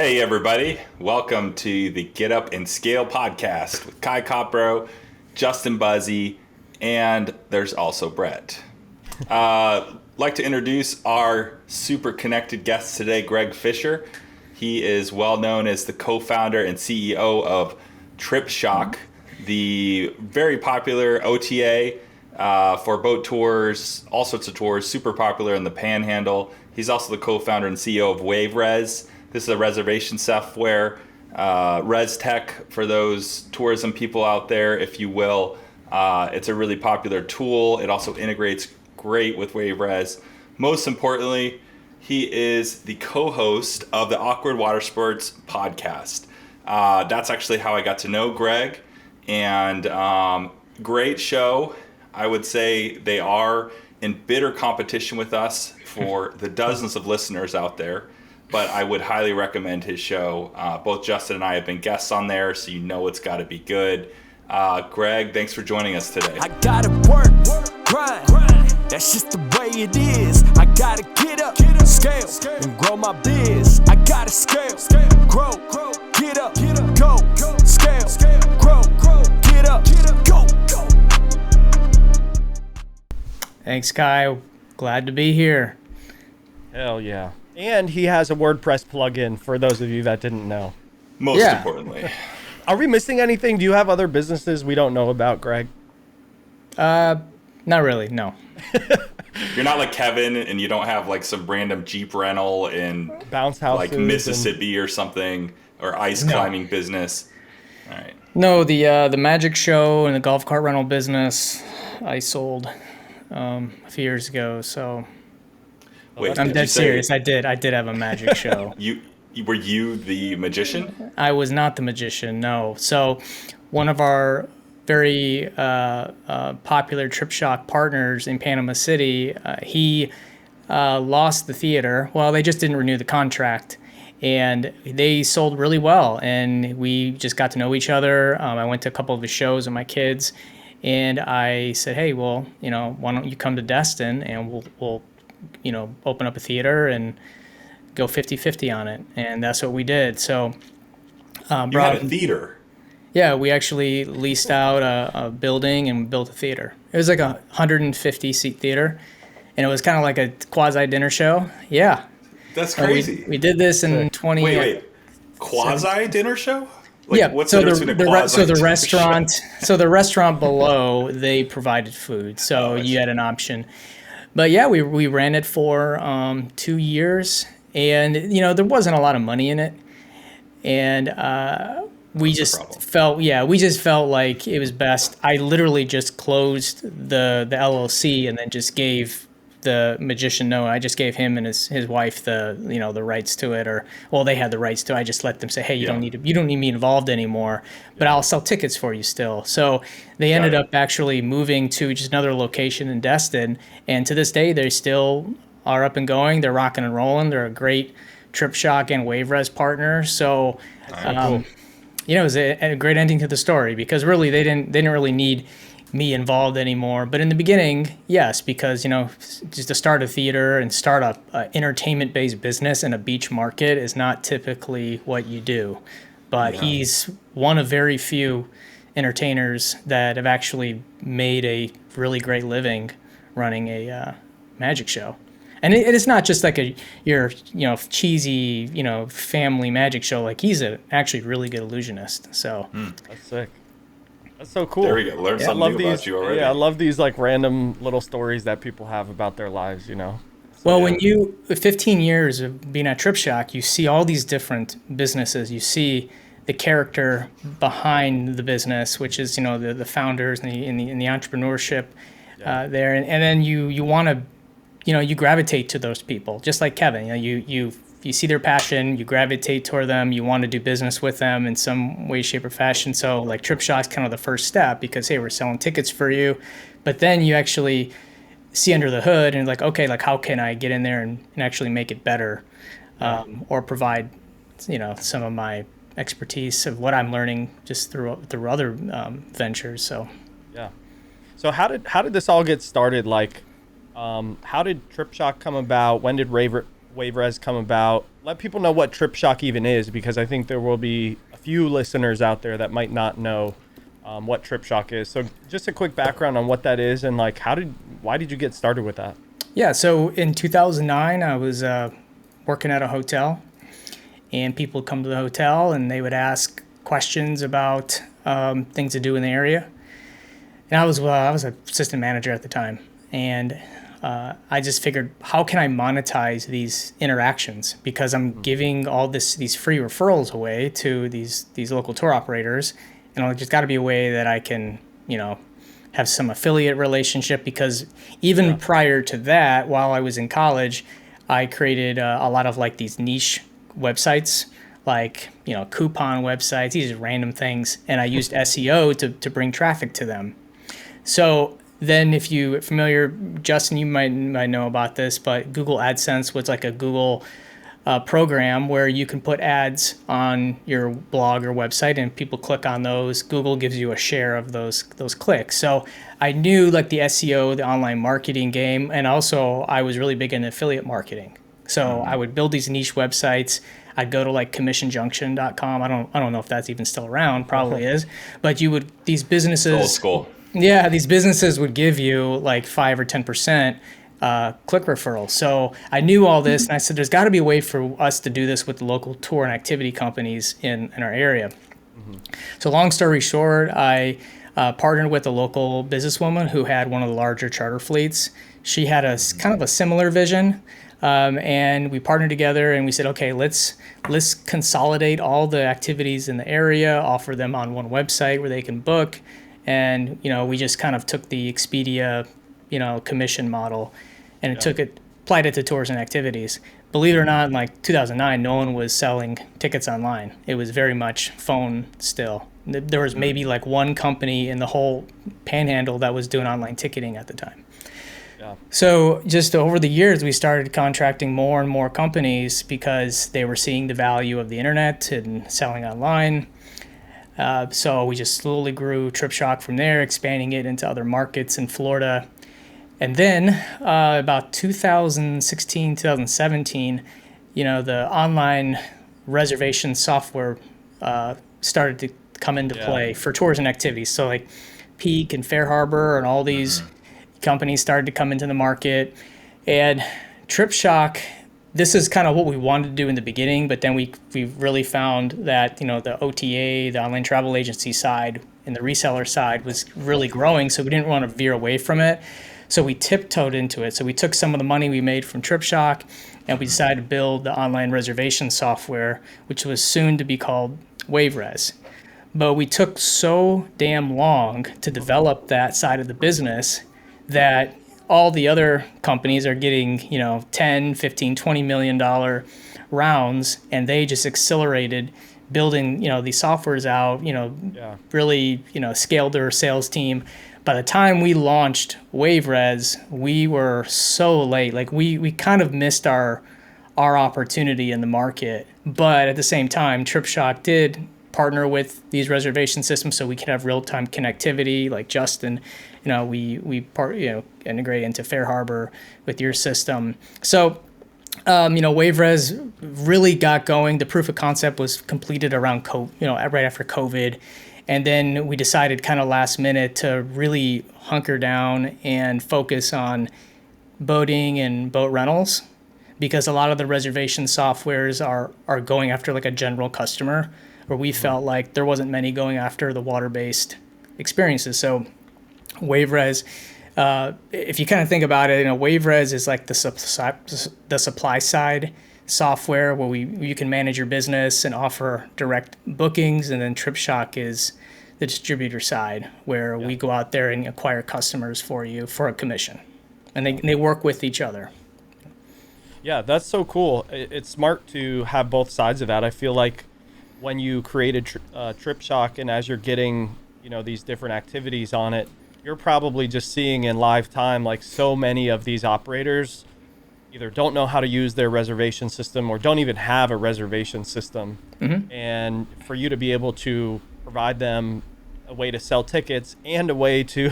Hey everybody, welcome to the Get Up and Scale podcast with Kai Copro, Justin Buzzy, and there's also Brett. Like to introduce our super connected guest today, Greg Fisher. He is well known as the co-founder and CEO of Tripshock, the very popular OTA for boat tours, all sorts of tours, super popular in the Panhandle. He's also the co-founder and CEO of WaveRez. This is a reservation software, res tech for those tourism people out there, if you will. It's a really popular tool. It also integrates great with WaveRez. Most importantly, he is the co-host of the Awkward Water Sports podcast. That's actually how I got to know Greg, and great show. I would say they are in bitter competition with us for the dozens of listeners out there. But I would highly recommend his show. Both Justin and I have been guests on there, so you know it's got to be good. Greg, thanks for joining us today. I gotta work, grind. That's just the way it is. I gotta get up, scale, and grow my biz. I gotta scale, grow, get up, go, scale, grow, get up, go. Thanks, Kai. Glad to be here. Hell yeah. And he has a WordPress plugin for those of you that didn't know. Most importantly. Are we missing anything? Do you have other businesses we don't know about, Greg? Not really, no. You're not like Kevin, and you don't have like some random Jeep rental in Bounce houses like Mississippi or something, or ice climbing business. All right. No, the magic show and the golf cart rental business I sold a few years ago, so... Wait, I'm dead serious. I did have a magic show. Were you the magician? I was not the magician, no. So one of our very popular Tripshock partners in Panama City, he lost the theater. Well, they just didn't renew the contract. And they sold really well. And we just got to know each other. I went to a couple of his shows with my kids. And I said, hey, well, why don't you come to Destin and we'll open up a theater and go 50-50 on it. And that's what we did. So, you had a theater? Yeah, we actually leased out a building and built a theater. It was like a 150-seat theater, and it was kind of like a quasi-dinner show. Yeah. That's crazy. We did this in 20... Wait. Quasi-dinner show? Like, yeah, what's so the restaurant, so the restaurant below, they provided food, so you had an option. But yeah, we ran it for 2 years, and there wasn't a lot of money in it, and we just felt like it was best. I literally just closed the LLC and then just gave the magician I just gave him and his wife the rights to it, they had the rights to it. I just let them say, hey, you don't need me involved anymore, but I'll sell tickets for you still. So they ended up actually moving to just another location in Destin, and to this day they still are up and going. They're rocking and rolling. They're a great Tripshock and WaveRez partner. So cool. It was a great ending to the story, because really they didn't really need me involved anymore. But in the beginning, yes, because just to start a theater and start a entertainment-based business in a beach market is not typically what you do. But he's one of very few entertainers that have actually made a really great living running a magic show. And it is not just like your cheesy family magic show. Like, he's actually really good illusionist. So that's sick. That's so cool. There we go. Learn something new about you already. Yeah, I love these like random little stories that people have about their lives, So, well, when 15 years of being at Tripshock, you see all these different businesses. You see the character behind the business, which is, the founders and the entrepreneurship there. And then you want to, you gravitate to those people, just like Kevin. You see their passion, you gravitate toward them, you want to do business with them in some way, shape, or fashion. So like Tripshock's kind of the first step, because, hey, we're selling tickets for you. But then you actually see under the hood and like, okay, like how can I get in there and actually make it better, or provide, some of my expertise of what I'm learning just through other ventures. So yeah. So how did this all get started? Like, how did Tripshock come about? When did WaveRez come about? Let people know what Tripshock even is, because I think there will be a few listeners out there that might not know what Tripshock is. So just a quick background on what that is, and like why did you get started with that? Yeah, so in 2009, I was working at a hotel, and people would come to the hotel and they would ask questions about things to do in the area. And I was an assistant manager at the time, and I just figured, how can I monetize these interactions? Because I'm giving all these free referrals away to these local tour operators, and there's got to be a way that I can, have some affiliate relationship. Because even prior to that, while I was in college, I created a lot of like these niche websites, like coupon websites, these random things, and I used SEO to bring traffic to them. So then, if you're familiar, Justin, you might know about this, but Google AdSense was like a Google program where you can put ads on your blog or website, and people click on those. Google gives you a share of those clicks. So I knew like the SEO, the online marketing game, and also I was really big in affiliate marketing. So I would build these niche websites. I'd go to like commissionjunction.com. I don't know if that's even still around. Probably is. But these businesses. Old school. Yeah, these businesses would give you like 5 or 10% click referrals. So I knew all this, and I said, there's got to be a way for us to do this with the local tour and activity companies in our area. So long story short, I partnered with a local businesswoman who had one of the larger charter fleets. She had a kind of a similar vision, and we partnered together, and we said, okay, let's consolidate all the activities in the area, offer them on one website where they can book. And, we just kind of took the Expedia, commission model, and applied it to tours and activities. Believe it or not, in like 2009, no one was selling tickets online. It was very much phone still. There was maybe like one company in the whole Panhandle that was doing online ticketing at the time. Yeah. So just over the years, we started contracting more and more companies because they were seeing the value of the internet and selling online. So we just slowly grew Tripshock from there, expanding it into other markets in Florida. And then about 2016, 2017, the online reservation software started to come into play for tours and activities. So like Peak and Fair Harbor and all these companies started to come into the market. And Tripshock, this is kind of what we wanted to do in the beginning, but then we really found that, the OTA, the online travel agency side and the reseller side was really growing, so we didn't want to veer away from it. So we tiptoed into it. So we took some of the money we made from Tripshock, and we decided to build the online reservation software, which was soon to be called WaveRez. But we took so damn long to develop that side of the business that all the other companies are getting, 10, 15, $20 million rounds, and they just accelerated building, these softwares out, really, scaled their sales team. By the time we launched WaveRez, we were so late. Like we kind of missed our opportunity in the market. But at the same time, Tripshock did partner with these reservation systems so we could have real-time connectivity. Like Justin, we integrate into Fair Harbor with your system. So, WaveRez really got going. The proof of concept was completed around right after COVID. And then we decided kind of last minute to really hunker down and focus on boating and boat rentals, because a lot of the reservation softwares are going after like a general customer, where we felt like there wasn't many going after the water-based experiences. So WaveRez, if you kind of think about it, WaveRez is like the supply side software where you can manage your business and offer direct bookings, and then Tripshock is the distributor side where we go out there and acquire customers for you for a commission, and they work with each other. Yeah, that's so cool. It's smart to have both sides of that. I feel like when you created Tripshock, and as you're getting these different activities on it, you're probably just seeing in live time like so many of these operators either don't know how to use their reservation system or don't even have a reservation system. And for you to be able to provide them a way to sell tickets and a way to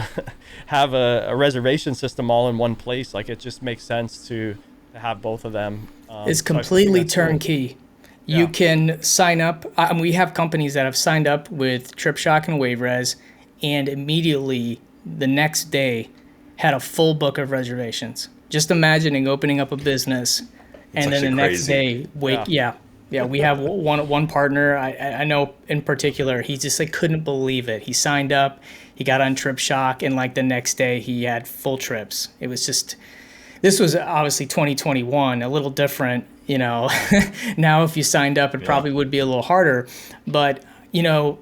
have a reservation system all in one place, like it just makes sense to to have both of them. It's So I think completely that's cool. turnkey. Yeah. You can sign up. We have companies that have signed up with Tripshock and WaveRez, and immediately the next day had a full book of reservations. Just imagining opening up a business, and then actually the next crazy. day, yeah. We have one partner I know in particular. He just like couldn't believe it. He signed up, he got on Tripshock, and like the next day he had full trips. It was just. This was obviously 2021, a little different, you know. Now, if you signed up, it probably would be a little harder. But, you know,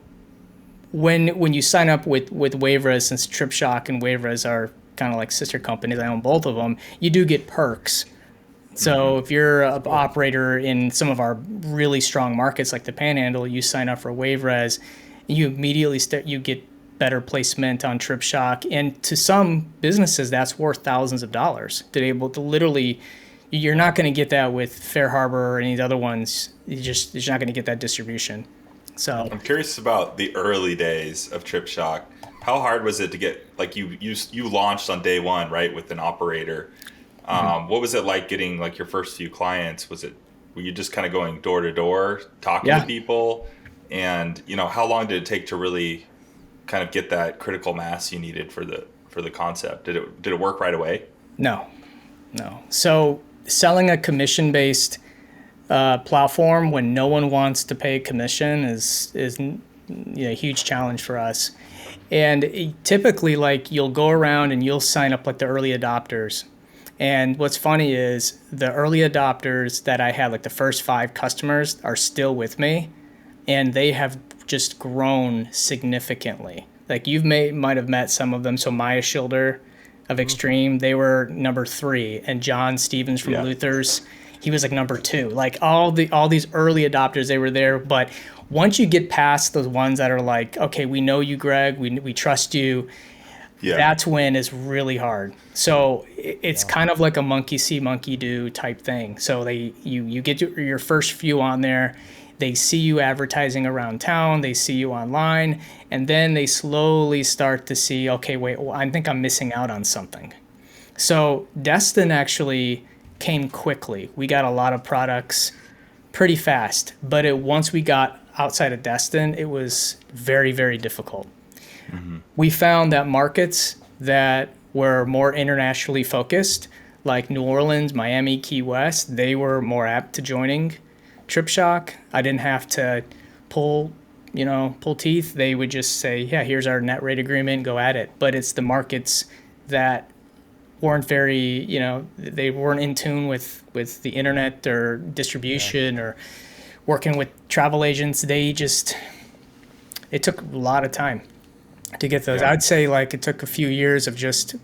when you sign up with WaveRez, since Tripshock and WaveRez are kind of like sister companies, I own both of them, you do get perks. So if you're an operator in some of our really strong markets like the Panhandle, you sign up for WaveRez, you immediately you get better placement on Tripshock, and to some businesses that's worth thousands of dollars to be able to literally. You're not going to get that with Fair Harbor or any of the other ones. You're not going to get that distribution. So I'm curious about the early days of Tripshock. How hard was it to get, like, you launched on day one, right, with an operator? What was it like getting like your first few clients? Were you just kind of going door to door talking to people, and you know, how long did it take to really kind of get that critical mass you needed for the concept? Did it work right away? No. So selling a commission-based platform when no one wants to pay commission is a huge challenge for us. And typically, like, you'll go around and you'll sign up like the early adopters. And what's funny is the early adopters that I had, like the first 5 customers, are still with me, and they have just grown significantly. Like might have met some of them. So Maya Schilder of Extreme, they were number 3, and John Stevens from Luther's, he was like number 2. Like all these early adopters, they were there. But once you get past those ones that are like, okay, we know you, Greg, we trust you. Yeah. That's when it's really hard. So it's kind of like a monkey see, monkey do type thing. So you get your first few on there. They see you advertising around town. They see you online. And then they slowly start to see, okay, wait, I think I'm missing out on something. So Destin actually came quickly. We got a lot of products pretty fast. But once we got outside of Destin, it was very, very difficult. Mm-hmm. We found that markets that were more internationally focused, like New Orleans, Miami, Key West, they were more apt to joining Tripshock. I didn't have to pull teeth. They would just say, yeah, here's our net rate agreement, go at it. But it's the markets that weren't very, they weren't in tune with the internet or distribution or working with travel agents. It took a lot of time to get those. I'd say like it took a few years of just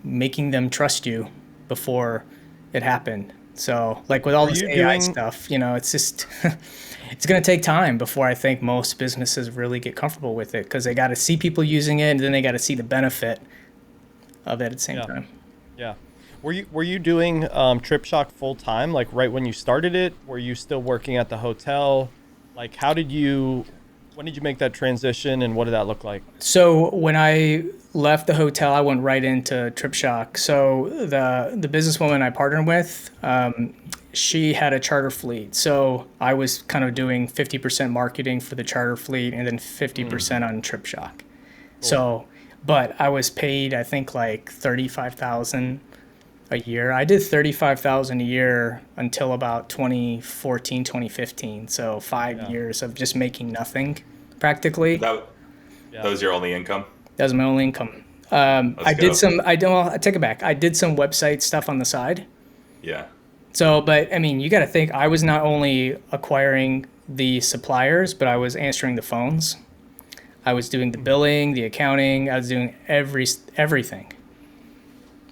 making them trust you before it happened. So like with all this AI stuff, it's just, it's going to take time before I think most businesses really get comfortable with it, because they got to see people using it, and then they got to see the benefit of it at the same time. Yeah. Were you doing Tripshock full time? Like right when you started it, were you still working at the hotel? Like when did you make that transition, and what did that look like? So when I left the hotel, I went right into Tripshock. So the businesswoman I partnered with, she had a charter fleet. So I was kind of doing 50% marketing for the charter fleet and then 50% on Tripshock. Cool. So, but I was paid, I think, like $35,000 a year. I did $35,000 a year until about 2014, 2015. So 5 years of just making nothing, practically. That was your only income? That was my only income. I take it back. I did some website stuff on the side. Yeah. So, but I mean, you got to think, I was not only acquiring the suppliers, but I was answering the phones. I was doing the billing, the accounting. I was doing everything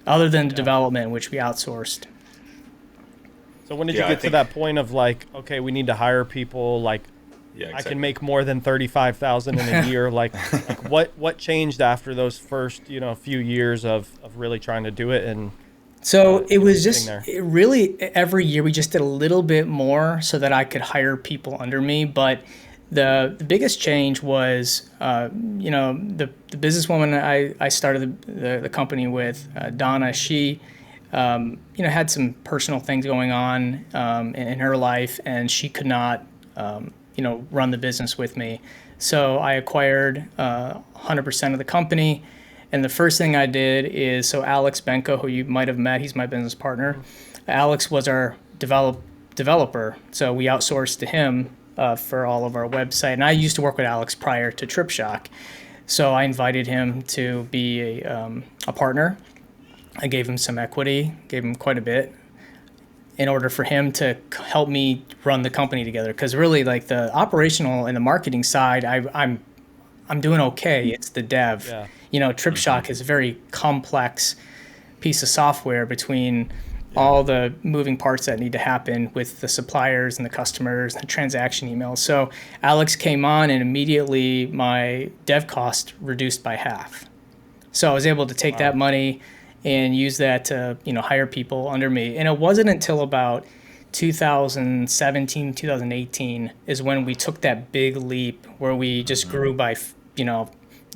other than the development, which we outsourced. So when did you get to that point of like, okay, we need to hire people, like, I can make more than $35,000 in a year. like what changed after those first, few years of really trying to do it? And so it was just really every year we just did a little bit more so that I could hire people under me. But the biggest change was, the businesswoman I started the company with, Donna, she had some personal things going on in her life, and she could not, run the business with me. So I acquired 100% of the company. And the first thing I did is, so Alex Benko, who you might have met, he's my business partner. Alex was our developer. So we outsourced to him for all of our website. And I used to work with Alex prior to Tripshock. So I invited him to be a partner. I gave him some equity, gave him quite a bit, in order for him to help me run the company together. Because really, like the operational and the marketing side, I'm doing okay. It's the dev. Yeah. Tripshock is a very complex piece of software between all the moving parts that need to happen with the suppliers and the customers and the transaction emails. So Alex came on, and immediately my dev cost reduced by half. So I was able to take that money and use that to hire people under me. And it wasn't until about 2017, 2018 is when we took that big leap where we just grew by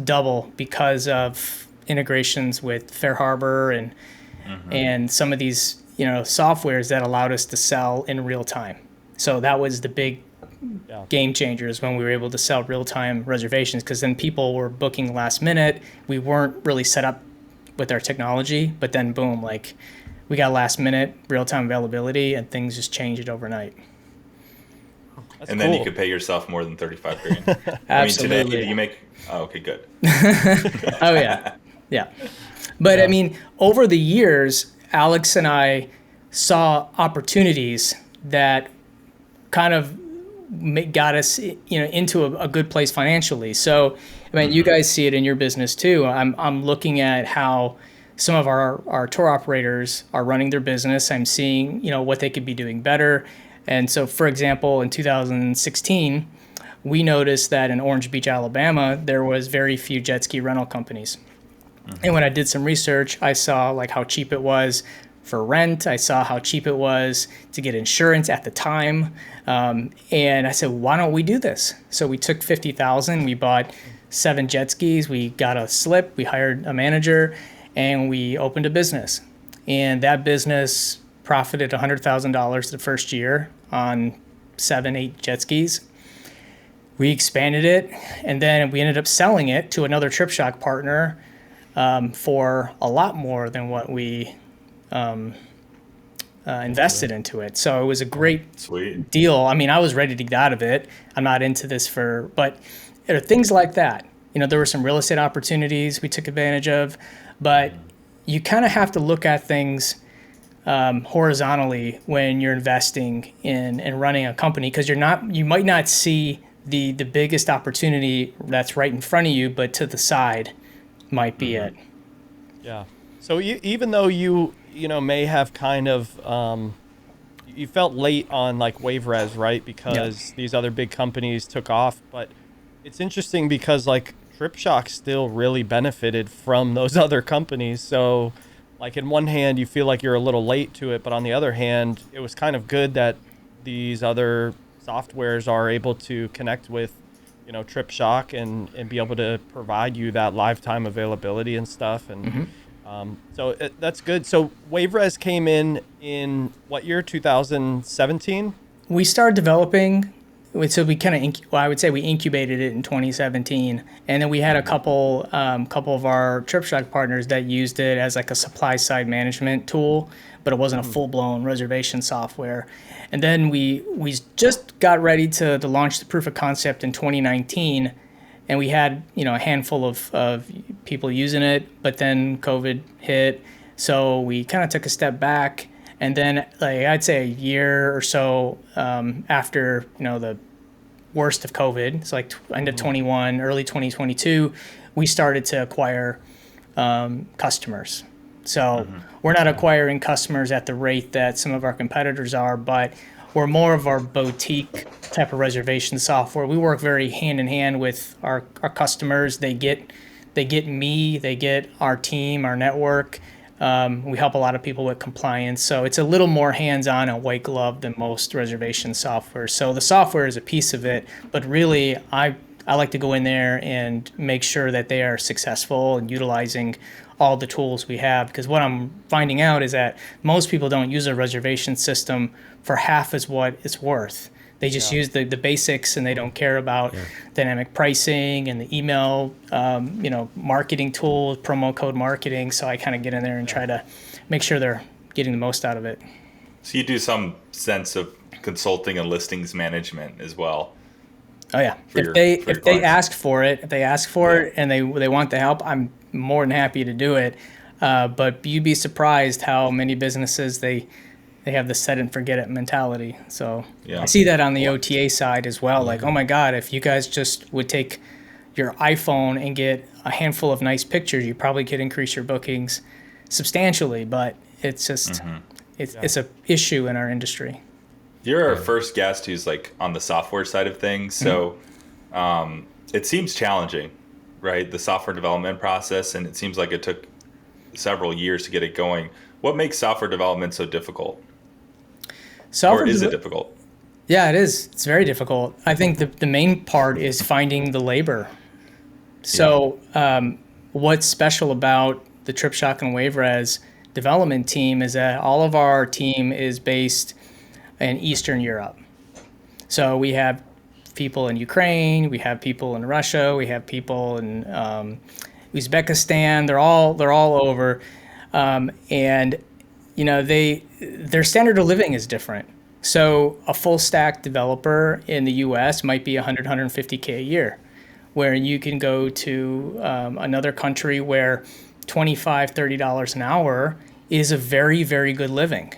double because of integrations with Fair Harbor and some of these softwares that allowed us to sell in real time. So that was the big game changers when we were able to sell real time reservations, because then people were booking last minute. We weren't really set up with our technology, but then boom, like we got last minute real time availability, and things just changed overnight. That's and cool. then you could pay yourself more than 35 grand. Absolutely. I mean, today you make. Oh, okay, good. Oh yeah. But I mean, over the years, Alex and I saw opportunities that kind of got us, into a good place financially. So, I mean, you guys see it in your business too. I'm looking at how some of our tour operators are running their business. I'm seeing, what they could be doing better. And so, for example, in 2016, we noticed that in Orange Beach, Alabama, there was very few jet ski rental companies. And when I did some research, I saw like how cheap it was for rent. I saw how cheap it was to get insurance at the time. And I said, why don't we do this? So we took $50,000, we bought 7 jet skis, we got a slip, we hired a manager, and we opened a business. And that business profited $100,000 the first year on 7, 8 jet skis. We expanded it, and then we ended up selling it to another Tripshock partner for a lot more than what we invested into it. So it was a great deal. I mean, I was ready to get out of it. I'm not into this but there are things like that. There were some real estate opportunities we took advantage of, but you kind of have to look at things horizontally when you're investing in running a company, because you might not see the biggest opportunity that's right in front of you, but to the side might be it. Yeah. So even though you may have kind of you felt late on like WaveRez, right? Because these other big companies took off, but it's interesting because like Tripshock still really benefited from those other companies. So like in one hand you feel like you're a little late to it, but on the other hand, it was kind of good that these other softwares are able to connect with Tripshock and be able to provide you that lifetime availability and stuff. And so that's good. So WaveRez came in what year? 2017? We started developing. So we kind of, I would say we incubated it in 2017, and then we had a couple of our Tripshock partners that used it as like a supply side management tool, but it wasn't a full blown reservation software. And then we just got ready to launch the proof of concept in 2019, and we had a handful of people using it, but then COVID hit, so we kind of took a step back. And then, like I'd say a year or so after the worst of COVID, so like end of 21, early 2022, we started to acquire customers. So we're not acquiring customers at the rate that some of our competitors are, but we're more of our boutique type of reservation software. We work very hand in hand with our customers. They get me, they get our team, our network. We help a lot of people with compliance. So it's a little more hands-on and white glove than most reservation software. So the software is a piece of it, but really I like to go in there and make sure that they are successful and utilizing all the tools we have. Because what I'm finding out is that most people don't use a reservation system for half as what it's worth. They just use the basics, and they don't care about dynamic pricing and the email, marketing tools, promo code marketing. So I kind of get in there and try to make sure they're getting the most out of it. So you do some sense of consulting and listings management as well. Oh yeah. If they ask for it, and they want the help, I'm more than happy to do it. But you'd be surprised how many businesses they have the set and forget it mentality. So I see that on the OTA side as well. Like, oh my God, if you guys just would take your iPhone and get a handful of nice pictures, you probably could increase your bookings substantially. But it's just it's a issue in our industry. You're our first guest who's like on the software side of things. So it seems challenging, right? The software development process, and it seems like it took several years to get it going. What makes software development so difficult? Or is it difficult? Yeah, it is. It's very difficult. I think the main part is finding the labor. So what's special about the Tripshock and WaveRez development team is that all of our team is based in Eastern Europe. So we have people in Ukraine, we have people in Russia, we have people in Uzbekistan. They're all over, and their standard of living is different. So a full stack developer in the U.S. might be 150K a year, where you can go to another country where $25, $30 an hour is a very, very good living.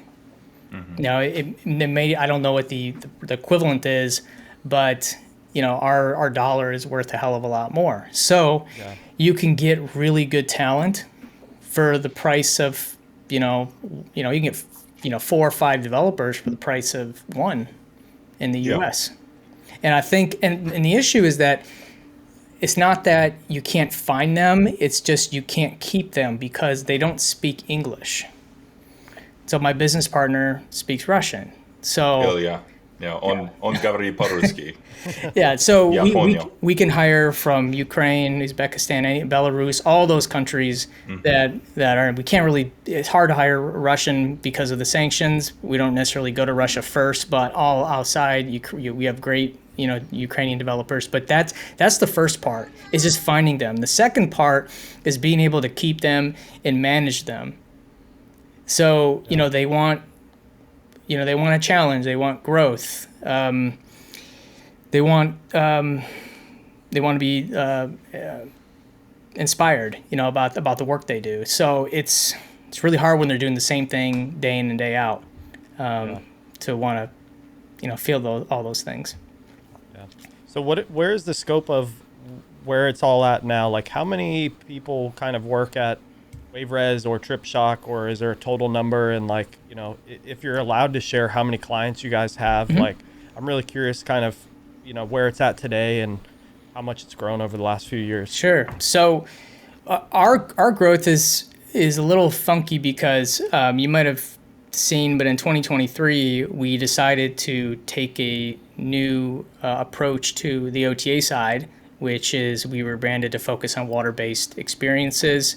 Now, it may, I don't know what the equivalent is, but our dollar is worth a hell of a lot more. So you can get really good talent for the price of you can get 4 or 5 developers for the price of one in the U.S. And I think and the issue is that it's not that you can't find them, it's just you can't keep them because they don't speak English. So my business partner speaks Russian. So on govori po-ruski. Yeah, so we can hire from Ukraine, Uzbekistan, Belarus, all those countries that are, we can't really, it's hard to hire Russian because of the sanctions. We don't necessarily go to Russia first, but all outside, we have great, Ukrainian developers. But that's the first part, is just finding them. The second part is being able to keep them and manage them. So, they want a challenge, they want growth. They want to be inspired, about the work they do. So it's really hard when they're doing the same thing day in and day out, to want to, feel all those things. Yeah. So where is the scope of where it's all at now? Like, how many people kind of work at WaveRez or Tripshock, or is there a total number? And if you're allowed to share how many clients you guys have, I'm really curious kind of, where it's at today and how much it's grown over the last few years. Sure. So our growth is a little funky because you might have seen, but in 2023, we decided to take a new approach to the OTA side, which is we were branded to focus on water-based experiences.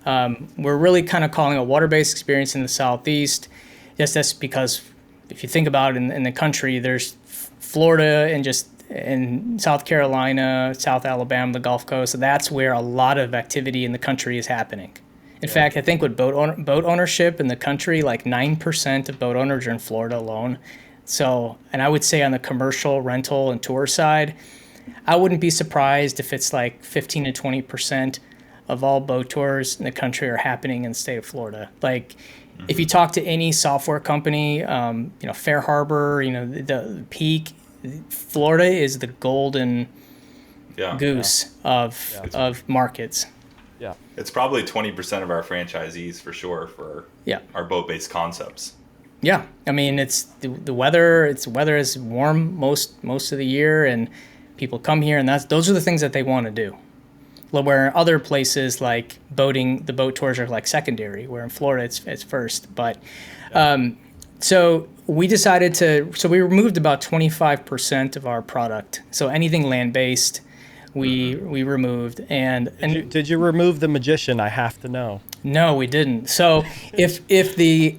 We're really kind of calling it a water-based experience in the Southeast. Yes, that's because if you think about it in the country, there's Florida and South Carolina, South Alabama, the Gulf Coast. So that's where a lot of activity in the country is happening. In fact, I think with boat ownership in the country, like 9% of boat owners are in Florida alone. So, and I would say on the commercial, rental, and tour side, I wouldn't be surprised if it's like 15 to 20% of all boat tours in the country are happening in the state of Florida. Like, if you talk to any software company, Fair Harbor, the Peak, Florida is the golden goose of markets. Yeah, it's probably 20% of our franchisees for sure for our boat-based concepts. Yeah, I mean, it's the weather. Weather is warm most of the year, and people come here, and those are the things that they want to do. Where other places like boating, the boat tours are like secondary. Where in Florida it's first. But so we decided we removed about 25% of our product. So anything land-based, we removed. And Did you remove the magician? I have to know. no, we didn't. So if the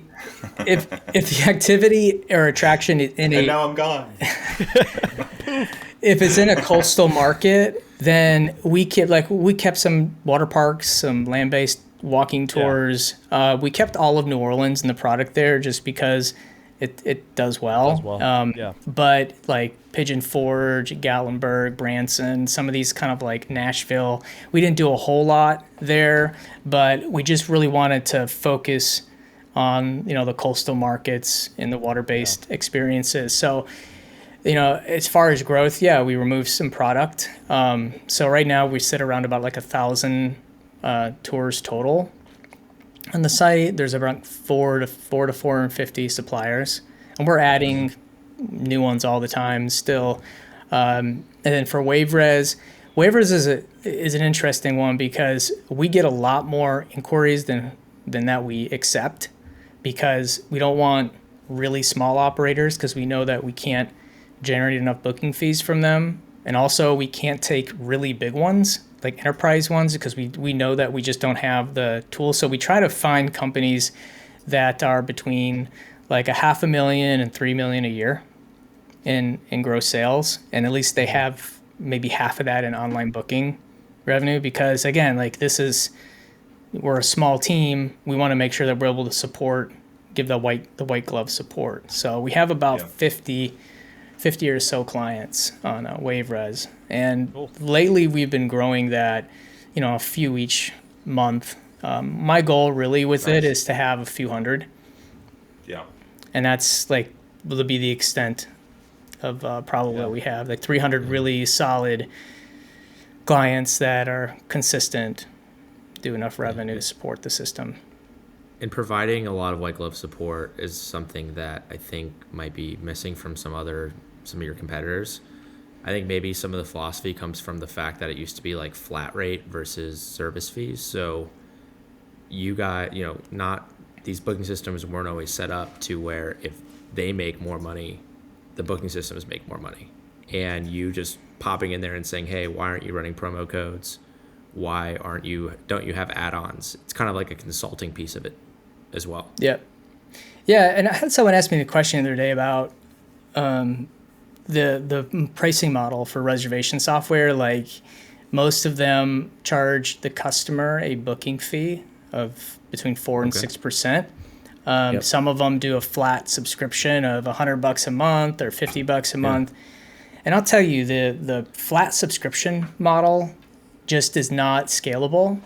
activity or attraction in And a now I'm gone. if it's in a coastal market, then we kept some water parks, some land-based walking tours. We kept all of New Orleans and the product there just because it does well. But like Pigeon Forge, Gatlinburg, Branson, some of these kind of like Nashville, we didn't do a whole lot there, but we just really wanted to focus on, the coastal markets and the water-based experiences. So, as far as growth, we removed some product. So right now we sit around about like 1,000 tours total on the site. There's about 4 to 450 suppliers, and we're adding new ones all the time still. And then for WaveRez is an interesting one because we get a lot more inquiries than that we accept, because we don't want really small operators because we know that we can't generate enough booking fees from them. And also we can't take really big ones, like enterprise ones, because we know that we just don't have the tools. So we try to find companies that are between like $500,000 and $3 million a year in gross sales. And at least they have maybe half of that in online booking revenue, because again, like we're a small team. We want to make sure that we're able to give the white glove support. So we have about 50 or so clients on WaveRez. And lately we've been growing that, a few each month. My goal really with it is to have a few hundred. Yeah. And that's like, will be the extent of probably what we have, like 300 really solid clients that are consistent, do enough revenue to support the system. And providing a lot of white glove support is something that I think might be missing from some of your competitors. I think maybe some of the philosophy comes from the fact that it used to be like flat rate versus service fees. So you got, not these booking systems weren't always set up to where if they make more money, the booking systems make more money. And you just popping in there and saying, hey, why aren't you running promo codes? Why don't you have add-ons? It's kind of like a consulting piece of it as well. Yeah. Yeah, and I had someone ask me the question the other day about the pricing model for reservation software. Like, most of them charge the customer a booking fee of between 4 and 6%. Some of them do a flat subscription of $100 a month or $50 a month. And I'll tell you, the flat subscription model just is not scalable.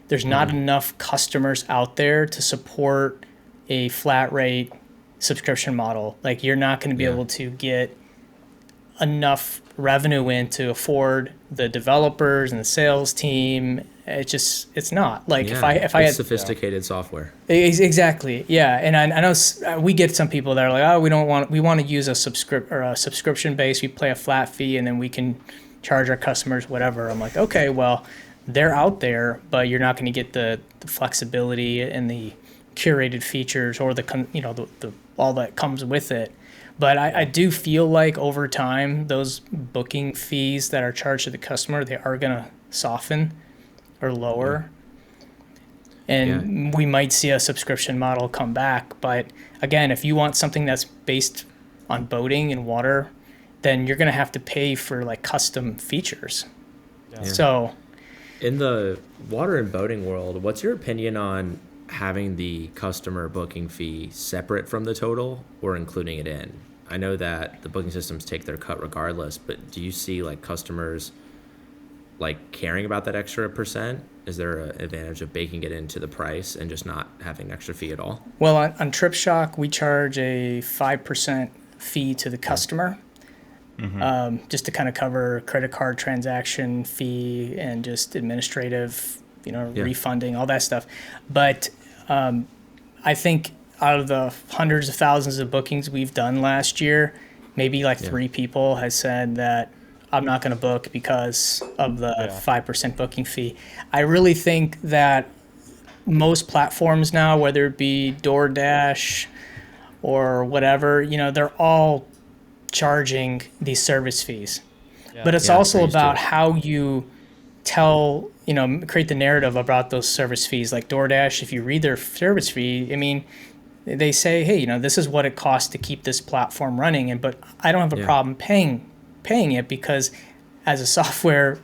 There's not enough customers out there to support a flat rate subscription model. Like, you're not going to be able to get enough revenue in to afford the developers and the sales team. It's not like if I had sophisticated software. Exactly. Yeah. And I know we get some people that are like, we want to use a subscription base. We pay a flat fee and then we can charge our customers whatever. I'm like, okay, well, they're out there, but you're not going to get the flexibility and the curated features or the all that comes with it. But I do feel like over time, those booking fees that are charged to the customer, they are going to soften or lower. And we might see a subscription model come back. But again, if you want something that's based on boating and water, then you're going to have to pay for like custom features. So in the water and boating world, what's your opinion on having the customer booking fee separate from the total or including it in? I know that the booking systems take their cut regardless, but do you see like customers like caring about that extra %? Is there an advantage of baking it into the price and just not having extra fee at all? Well, on Tripshock, we charge a 5% fee to the customer, just to kind of cover credit card transaction fee and just administrative, refunding, all that stuff. But I think out of the hundreds of thousands of bookings we've done last year, maybe like 3 people has said that I'm not going to book because of the 5% booking fee. I really think that most platforms now, whether it be DoorDash or whatever, they're all charging these service fees. But it's Yeah, also I used to. about how you tell, create the narrative about those service fees. Like DoorDash, if you read their service fee, I mean, they say, hey, this is what it costs to keep this platform running, but I don't have a Yeah. problem paying it because as a software,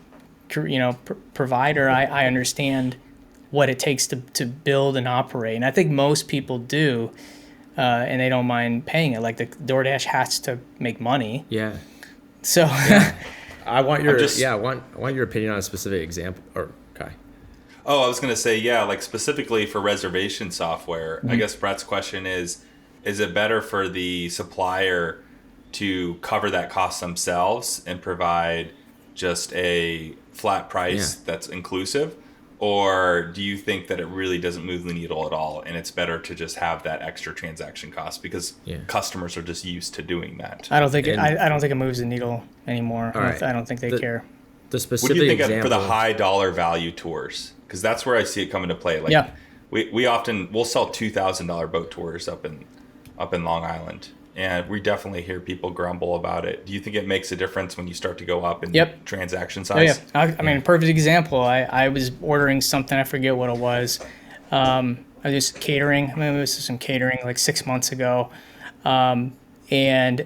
provider, I understand what it takes to build and operate, and I think most people do, and they don't mind paying it. Like the DoorDash has to make money, Yeah. so. I want your just- I want your opinion on a specific example. Or Kai. Oh, I was going to say, yeah, like specifically for reservation software, I guess Brett's question is it better for the supplier to cover that cost themselves and provide just a flat price that's inclusive? Or do you think that it really doesn't move the needle at all and it's better to just have that extra transaction cost because customers are just used to doing that? I don't think I don't think it moves the needle anymore. right. I don't think they care. The What specific do you think example for the high dollar value tours? Because that's where I see it come into play. Like we'll sell $2,000 boat tours up in Long Island, and we definitely hear people grumble about it. Do you think it makes a difference when you start to go up in transaction Oh, yeah. size? I mean, perfect example. I was ordering something. I forget what it was. I was catering. I mean, it was some catering like 6 months ago. And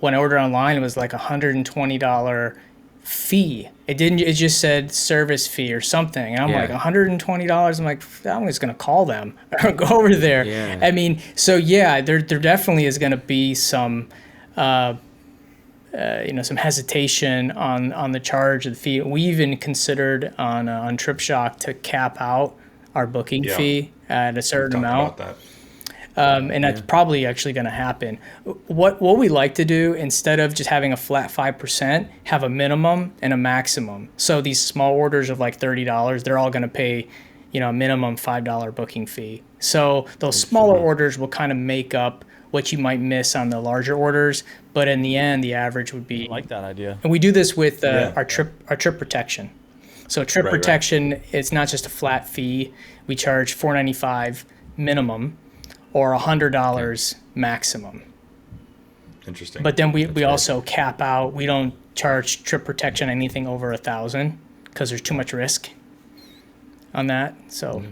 when I ordered online, it was like $120 fee. It just said service fee or something. And I'm like, $120? I'm like, I'm just going to call them or go over there. Yeah. I mean, so yeah, there definitely is going to be some, some hesitation on the charge of the fee. We even considered on Tripshock to cap out our booking fee at a certain amount. About that. And that's probably actually going to happen. What we like to do, instead of just having a flat 5%, have a minimum and a maximum. So these small orders of like $30, they're all going to pay, a minimum $5 booking fee. So those smaller orders will kind of make up what you might miss on the larger orders. But in the end, the average would be. I like that idea. And we do this with our trip protection. So trip protection, it's not just a flat fee. We charge $4.95 minimum, or $100 maximum. Interesting. But then we also cap out. We don't charge trip protection anything over $1,000 because there's too much risk on that. So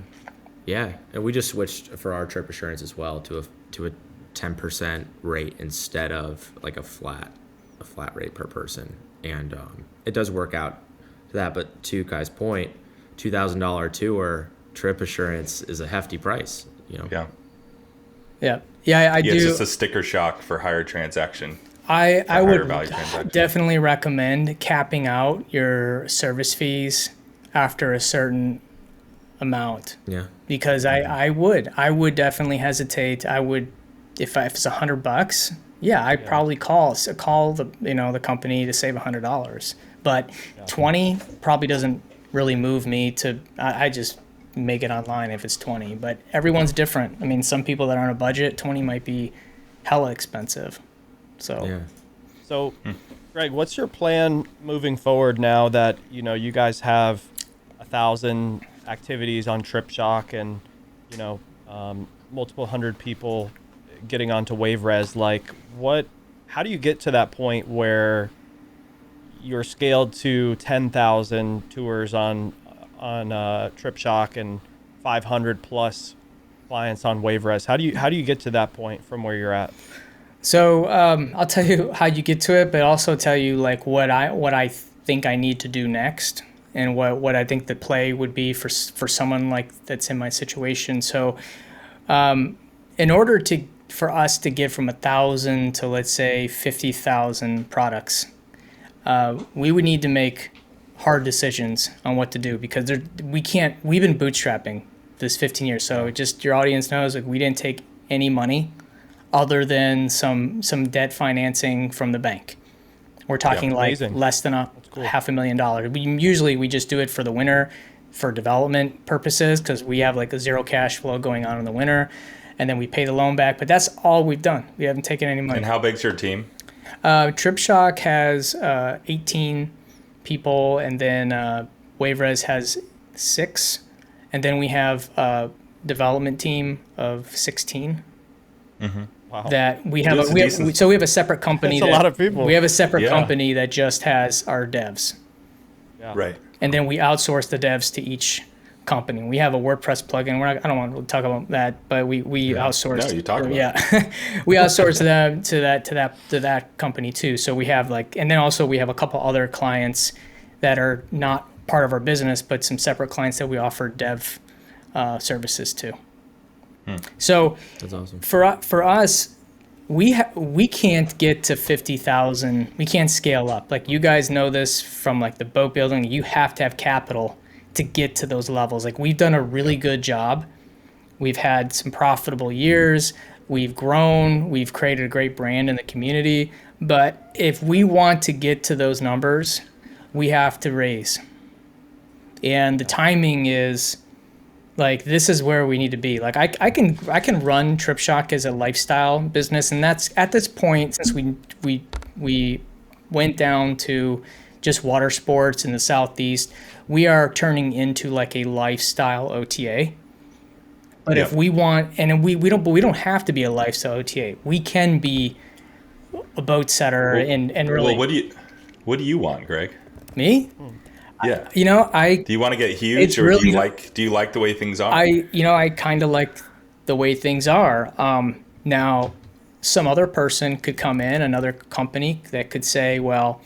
Yeah, and we just switched for our trip assurance as well to a 10% rate instead of like a flat rate per person, and it does work out to that. But to Kai's point, $2,000 tour trip assurance is a hefty price. Yeah. I do. It's just a sticker shock for higher transaction. I higher would value transaction. definitely recommend capping out your service fees after a certain amount. Yeah. Because I would definitely hesitate. I would, if it's $100, I'd probably call the company to save $100. But 20 probably doesn't really move me to. I just make it online if it's 20. But everyone's different. I mean, some people that are on a budget, 20 might be hella expensive. So. Yeah. So, Greg, what's your plan moving forward now that you guys have 1,000 activities on Tripshock and multiple hundred people getting onto WaveRez? Like, how do you get to that point where you're scaled to 10,000 tours on Tripshock and 500 plus clients on WaveRez? How do you get to that point from where you're at? So I'll tell you how you get to it, but also tell you like what I think I need to do next, and what I think the play would be for someone like that's in my situation. So in order for us to get from 1,000 to, let's say, 50,000 products, we would need to make hard decisions on what to do, because we've been bootstrapping this 15 years. So just your audience knows, like, we didn't take any money other than some debt financing from the bank. We're talking like less than $500,000. We just do it for the winter for development purposes, because we have like a zero cash flow going on in the winter, and then we pay the loan back. But that's all we've done. We haven't taken any money. And how big's your team? Tripshock has 18 people, and then WaveRez has 6, and then we have a development team of 16. Wow. that we have. That's We decent. have so we have a separate company. That's a lot of people. We have a separate Yeah. company that just has our devs, Right. and then we outsource the devs to each company. We have a WordPress plugin. I don't want to talk about that, but we outsource. No, you talk about it. Yeah, we outsource them to that company too. So we have and then also we have a couple other clients that are not part of our business, but some separate clients that we offer dev services to. So That's awesome. for us, we can't get to 50,000. We can't scale up. Like you guys know this from like the boat building. You have to have capital to get to those levels. Like we've done a really good job. We've had some profitable years. We've grown. We've created a great brand in the community. But if we want to get to those numbers, we have to raise. And the timing is like this is where we need to be. Like I can run Tripshock as a lifestyle business, and that's at this point since we went down to just water sports in the Southeast, we are turning into like a lifestyle OTA. But if we want, and we don't have to be a lifestyle OTA. We can be a boat setter and really. Well, what do you want, Greg? Me? Yeah. Do you want to get huge, It's or really do you like the way things are? I kind of like the way things are. Now, some other person could come in, another company that could say, well,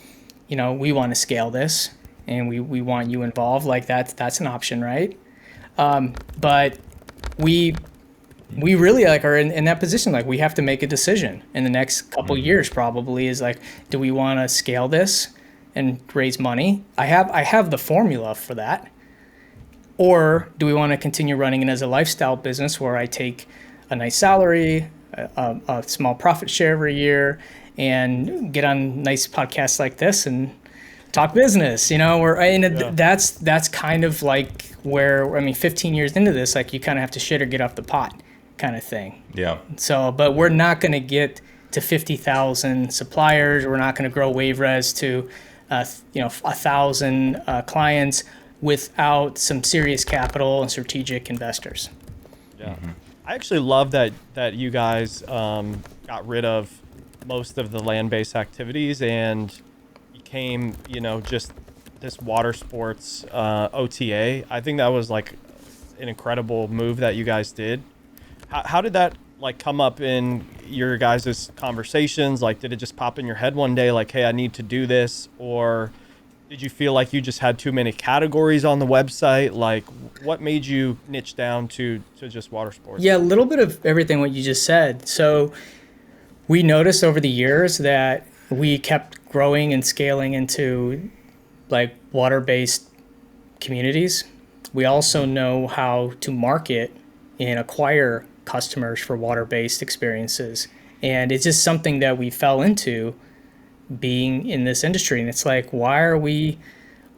we want to scale this and we want you involved. Like that's an option, right? But we really are in that position. Like we have to make a decision in the next couple years probably is like, do we want to scale this and raise money? I have the formula for that. Or do we want to continue running it as a lifestyle business where I take a nice salary, a small profit share every year, and get on nice podcasts like this and talk business? That's kind of like where 15 years into this, like you kind of have to shit or get off the pot, kind of thing. Yeah. So, but we're not going to get to 50,000 suppliers. We're not going to grow WaveRez to 1,000 clients without some serious capital and strategic investors. Yeah, I actually love that you guys got rid of most of the land-based activities and became just this water sports OTA. I think that was like an incredible move that you guys did. How did that like come up in your guys' conversations? Like, did it just pop in your head one day like, hey, I need to do this? Or did you feel like you just had too many categories on the website? Like, what made you niche down to just water sports? Yeah, a little bit of everything what you just said. So we noticed over the years that we kept growing and scaling into like water-based communities. We also know how to market and acquire customers for water-based experiences. And it's just something that we fell into being in this industry. And it's like, why are we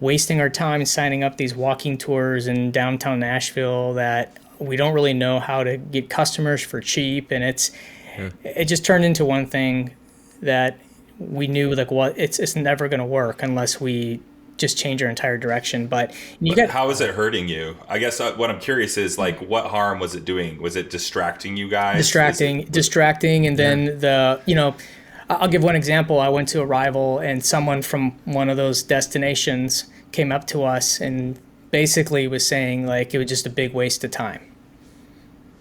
wasting our time signing up these walking tours in downtown Nashville that we don't really know how to get customers for cheap? And it just turned into one thing that we knew like it's never going to work unless we just change our entire direction. But how is it hurting you? I guess what I'm curious is like, what harm was it doing? Was it distracting you guys? Distracting. And then I'll give one example. I went to Arrival and someone from one of those destinations came up to us and basically was saying like, it was just a big waste of time.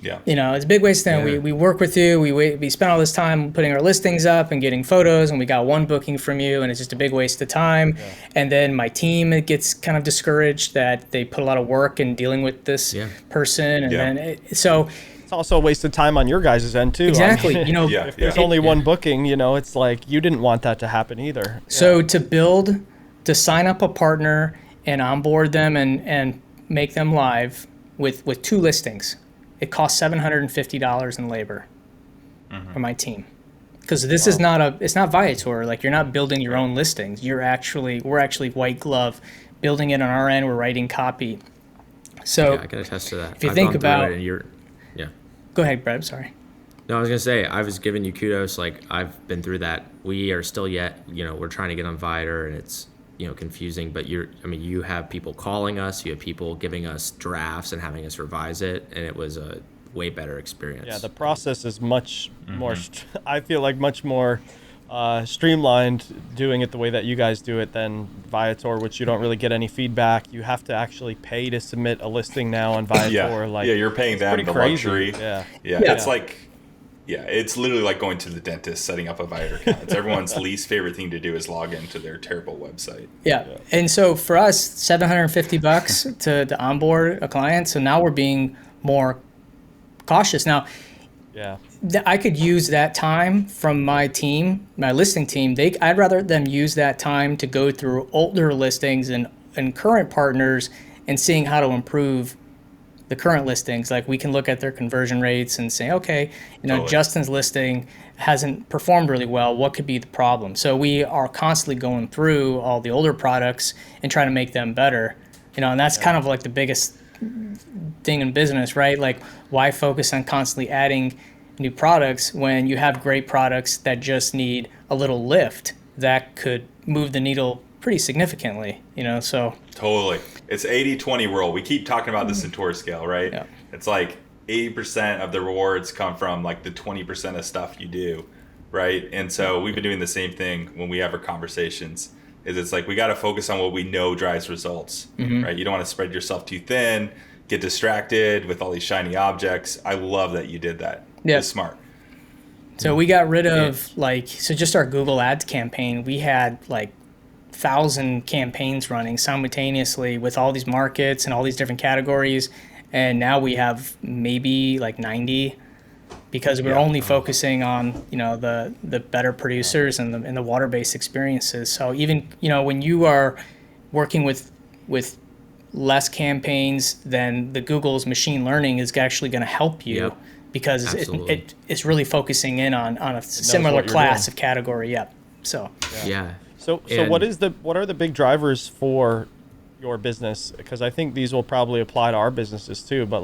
Yeah. It's a big waste of time. Yeah. We work with you. We spent all this time putting our listings up and getting photos, and we got one booking from you, and it's just a big waste of time. Yeah. And then my team gets kind of discouraged that they put a lot of work in dealing with this person, and then it's also a waste of time on your guys' end too. Exactly. If there's only one booking, it's like you didn't want that to happen either. So to sign up a partner and onboard them and make them live with 2 listings, it costs $750 in labor for my team. Because this is it's not Viator. Like you're not building your own listings. We're actually white glove building it on our end. We're writing copy. So I can attest to that. If you think about it Go ahead, Brett. Sorry. No, I was gonna say I was giving you kudos. Like I've been through that. We are still we're trying to get on Viator and it's confusing. But you have people calling us. You have people giving us drafts and having us revise it. And it was way better experience. Yeah, the process is much more, I feel like much more streamlined doing it the way that you guys do it than Viator, which you don't really get any feedback. You have to actually pay to submit a listing now on Viator. You're paying them the luxury. Yeah, it's like, it's literally like going to the dentist, setting up a Viator account. It's everyone's least favorite thing to do is log into their terrible website. Yeah. And so for us, $750 to onboard a client. So now we're being more cautious. Now, I could use that time from my team, my listing team. I'd rather them use that time to go through older listings and current partners and seeing how to improve the current listings. Like, we can look at their conversion rates and say, okay, Justin's listing hasn't performed really well. What could be the problem? So we are constantly going through all the older products and trying to make them better. And that's kind of like the biggest thing in business, right? Like, why focus on constantly adding new products when you have great products that just need a little lift that could move the needle pretty significantly, so. Totally. It's 80-20 rule. We keep talking about this in tour scale, right? Yeah. It's like 80% of the rewards come from like the 20% of stuff you do, right? And so we've been doing the same thing when we have our conversations. It's like, we got to focus on what we know drives results, right? You don't want to spread yourself too thin, get distracted with all these shiny objects. I love that you did that. Yeah. It's smart. So we got rid of just our Google Ads campaign. We had 1,000 campaigns running simultaneously with all these markets and all these different categories. And now we have maybe 90 because we're only focusing on, the better producers and the water-based experiences. So even, when you are working with less campaigns, then the Google's machine learning is actually going to help you because it's really focusing in on a similar class of category. So So what are the big drivers for your business? Because I think these will probably apply to our businesses too, but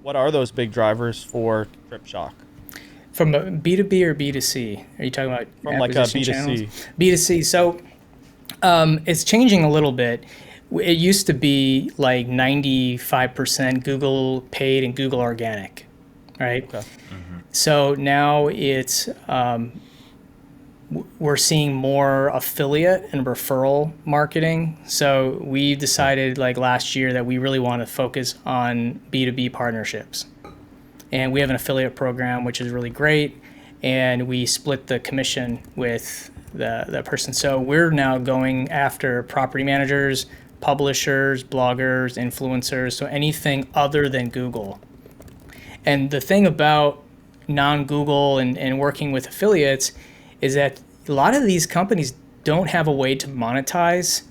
what are those big drivers for Tripshock? From a B2B or B2C? Are you talking about from a acquisition B2C? Channels? B2C. So it's changing a little bit. It used to be 95% Google paid and Google organic, right? Okay. So now it's we're seeing more affiliate and referral marketing. So we decided last year that we really want to focus on B2B partnerships. And we have an affiliate program, which is really great. And we split the commission with the person. So we're now going after property managers, publishers, bloggers, influencers, so anything other than Google. And the thing about non-Google and working with affiliates is that a lot of these companies don't have a way to monetize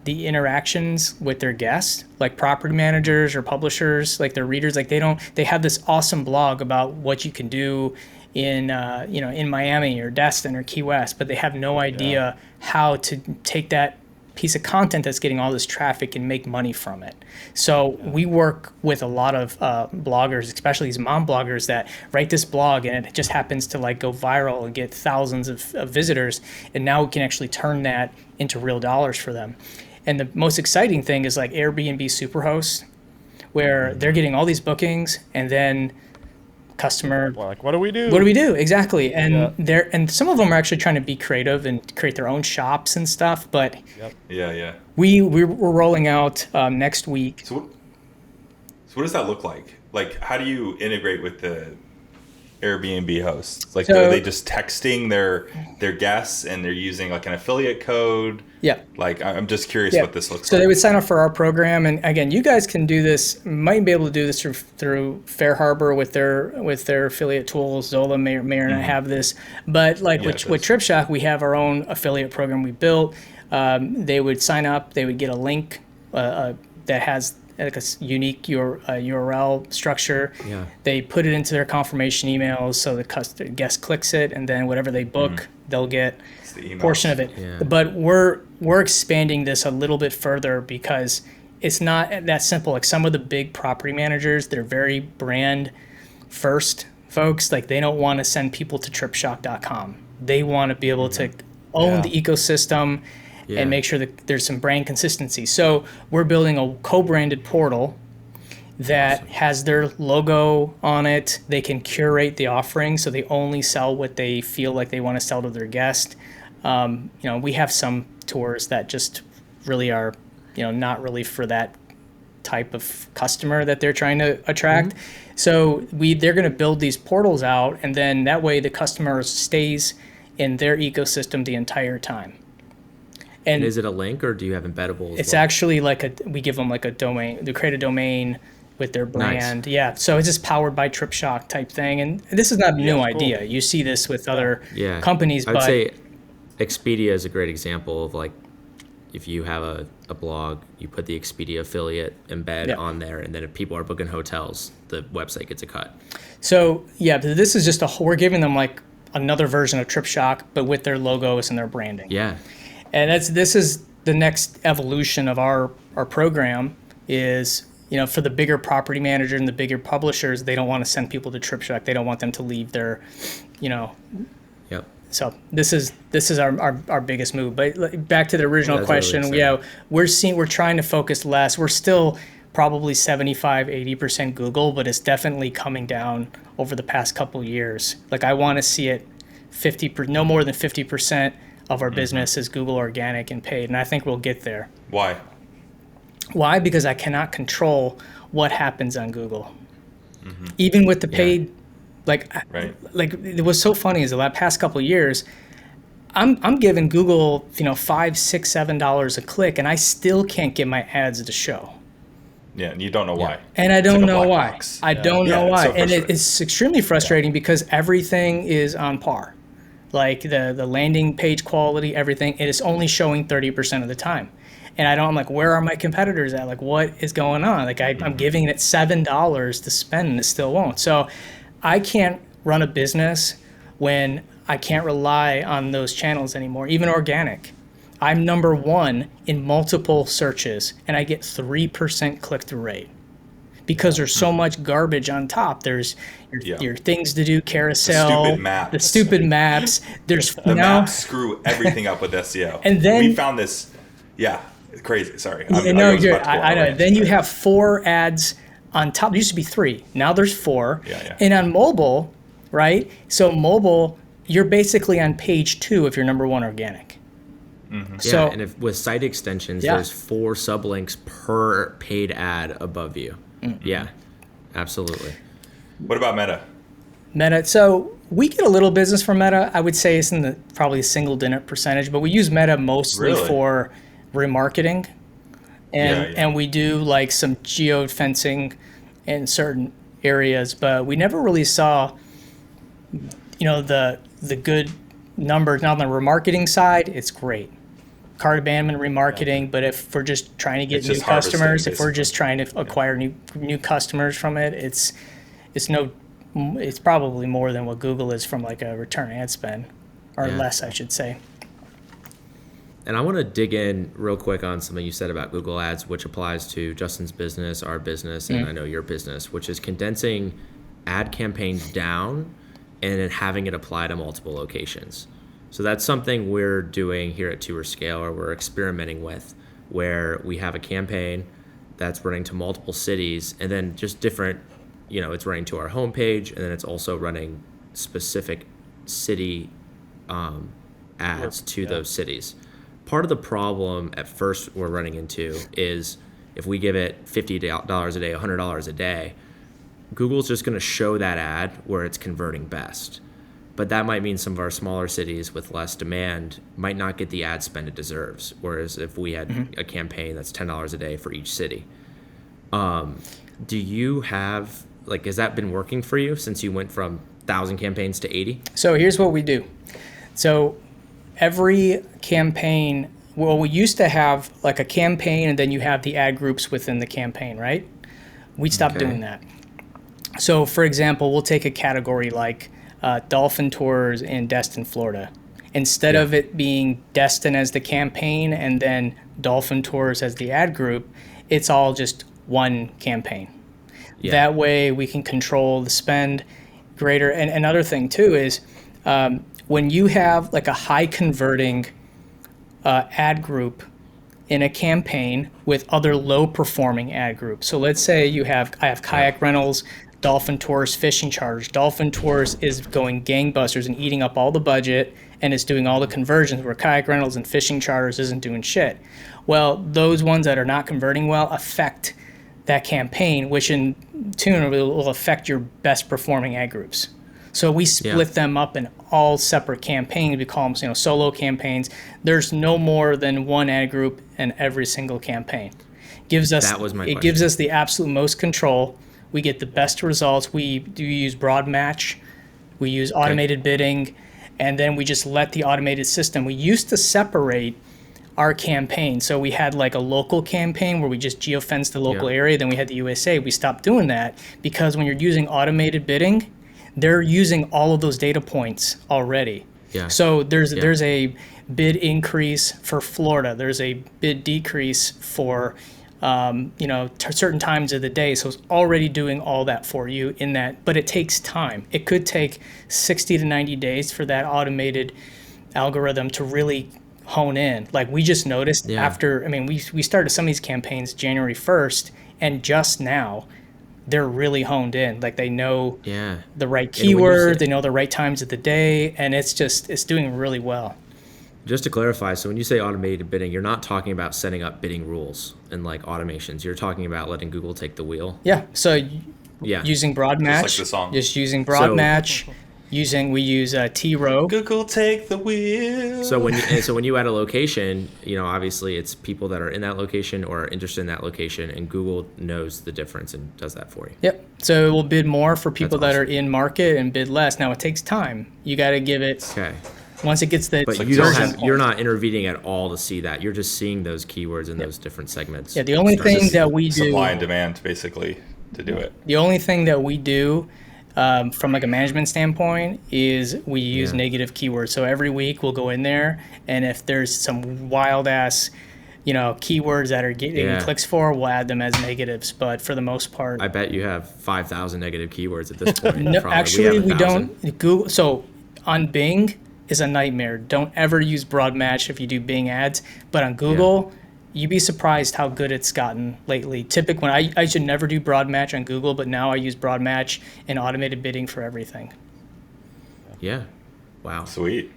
the interactions with their guests, like property managers or publishers, like their readers. They have this awesome blog about what you can do in Miami or Destin or Key West, but they have no idea how to take that piece of content that's getting all this traffic and make money from it. So we work with a lot of bloggers, especially these mom bloggers that write this blog and it just happens to go viral and get thousands of visitors. And now we can actually turn that into real dollars for them. And the most exciting thing is Airbnb Superhost, where they're getting all these bookings and then customer, what do we do? What do we do? Exactly. And and some of them are actually trying to be creative and create their own shops and stuff. But we're rolling out next week. So what does that look like? How do you integrate with the Airbnb hosts? Are they just texting their guests and they're using an affiliate code? Yeah. I'm just curious what this looks like. So they would sign up for our program, and again, you guys can do this. Might be able to do this through Fair Harbor with their affiliate tools. Zola may or not have this, but with Tripshock, we have our own affiliate program we built. They would sign up. They would get a link that has a unique URL structure. Yeah. They put it into their confirmation emails, so the guest clicks it, and then whatever they book, they'll get a portion of it. Yeah. But we're expanding this a little bit further because it's not that simple. Some of the big property managers, they're very brand first folks. They don't want to send people to tripshock.com. They want to be able to own the ecosystem and make sure that there's some brand consistency. So we're building a co-branded portal, that has their logo on it. They can curate the offering, so they only sell what they feel like they want to sell to their guest. We have some tours that just really are, not really for that type of customer that they're trying to attract. So they're going to build these portals out, and then that way the customer stays in their ecosystem the entire time. And is it a link, or do you have embeddable? It's actually we give them like a domain. They create a domain with their brand. Nice. Yeah. So it's just powered by Tripshock type thing. And this is not a new idea. You see this with other companies. I would say Expedia is a great example of like, if you have a blog, you put the Expedia affiliate embed on there, and then if people are booking hotels, the website gets a cut. So this is just we're giving them like another version of Tripshock, but with their logos and their branding. Yeah. And this is the next evolution of our program is, for the bigger property manager and the bigger publishers, they don't want to send people to Tripshock. They don't want them to leave their, Yep. So this is our biggest move. But back to the original question, really we're trying to focus less. We're still probably 75-80% Google, but it's definitely coming down over the past couple of years. Like I want to see it no more than 50% of our business is Google organic and paid, and I think we'll get there. Why? Why? Because I cannot control what happens on Google. Even with the paid, like it was so funny is the past couple of years, I'm giving Google $5, $6, $7 a click, and I still can't get my ads to show. Yeah, and you don't know why. And I don't know why. Box. I don't know why. So and it's extremely frustrating because everything is on par. Like the landing page quality, everything, it is only showing 30% of the time. And I'm like, where are my competitors at? Like, what is going on? Like, I'm giving it $7 to spend, and it still won't. So I can't run a business when I can't rely on those channels anymore, even organic. I'm number one in multiple searches, and I get 3% click-through rate because there's so much garbage on top. There's your things to do carousel, the stupid maps. There's the maps screw everything up with SEO. And then we found this. Yeah. Crazy. Sorry. I know. Then you have 4 ads on top. There used to be 3. Now there's 4. Yeah. And on mobile, right? So mobile, you're basically on page 2 if you're number 1 organic. So, and if with site extensions, there's 4 sublinks per paid ad above you. Yeah, absolutely. What about Meta? Meta. So we get a little business from Meta. I would say it's in the probably single-digit percentage, but we use Meta mostly for remarketing, and we do like some geo-fencing in certain areas, but we never really saw, the good numbers. Now on the remarketing side, it's great. Cart abandonment remarketing, but if we're just trying to get new customers, if we're just trying to acquire new customers from it, it's probably more than what Google is from like a return ad spend, or less, I should say. And I want to dig in real quick on something you said about Google Ads, which applies to Justin's business, our business, and I know your business, which is condensing ad campaigns down and then having it apply to multiple locations. So that's something we're doing here at Tour Scale, or we're experimenting with, where we have a campaign that's running to multiple cities, and then just different, it's running to our homepage, and then it's also running specific city ads to those cities. Part of the problem at first we're running into is if we give it $50 a day, $100 a day, Google's just going to show that ad where it's converting best. But that might mean some of our smaller cities with less demand might not get the ad spend it deserves. Whereas if we had a campaign that's $10 a day for each city. Do you have, has that been working for you since you went from 1,000 campaigns to 80? So here's what we do. So every campaign, we used to have like a campaign and then you have the ad groups within the campaign, right? We stopped doing that. So for example, we'll take a category like dolphin tours in Destin, Florida. Instead of it being Destin as the campaign and then dolphin tours as the ad group, it's all just one campaign. That way we can control the spend greater. And another thing too is when you have like a high converting ad group, in a campaign with other low performing ad groups. So let's say I have kayak rentals, Dolphin Tours, fishing charters. Dolphin Tours is going gangbusters and eating up all the budget and it's doing all the conversions, where kayak rentals and fishing charters isn't doing shit. Well, those ones that are not converting well affect that campaign, which in turn will affect your best performing ad groups. So we split them up in all separate campaigns. We call them, solo campaigns. There's no more than one ad group in every single campaign. Gives us the absolute most control. We get the best results. We do use broad match. We use automated bidding, and then we just let the automated system. We used to separate our campaign. So we had like a local campaign where we just geofenced the local area. Then we had the USA. We stopped doing that because when you're using automated bidding, they're using all of those data points already. Yeah. So there's a bid increase for Florida. There's a bid decrease for certain times of the day. So it's already doing all that for you in that, but it takes time. It could take 60 to 90 days for that automated algorithm to really hone in. Like we just noticed we started some of these campaigns January 1st, and just now they're really honed in. Like they know the right keywords, they know the right times of the day, and it's doing really well. Just to clarify, so when you say automated bidding, you're not talking about setting up bidding rules and like automations. You're talking about letting Google take the wheel. Yeah. So using broad match, just like the song. Just using broad match. We use T-Row. Google take the wheel. So when you add a location, obviously it's people that are in that location or are interested in that location, and Google knows the difference and does that for you. Yep. So it will bid more for people that are in market and bid less. Now it takes time. You got to give it. Okay. Once it gets but you're not intervening at all to see that. You're just seeing those keywords in those different segments. Yeah. The only thing that we do, supply and demand, basically, to do it. The only thing that we do. From like a management standpoint is we use negative keywords. So every week we'll go in there, and if there's some wild ass, keywords that are getting clicks for, we'll add them as negatives. But for the most part, I bet you have 5,000 negative keywords at this point. No, actually we don't. Google. So on Bing is a nightmare. Don't ever use broad match if you do Bing ads. But on Google. You'd be surprised how good it's gotten lately. Typically, I should never do broad match on Google, but now I use broad match and automated bidding for everything. Yeah. Wow. Sweet.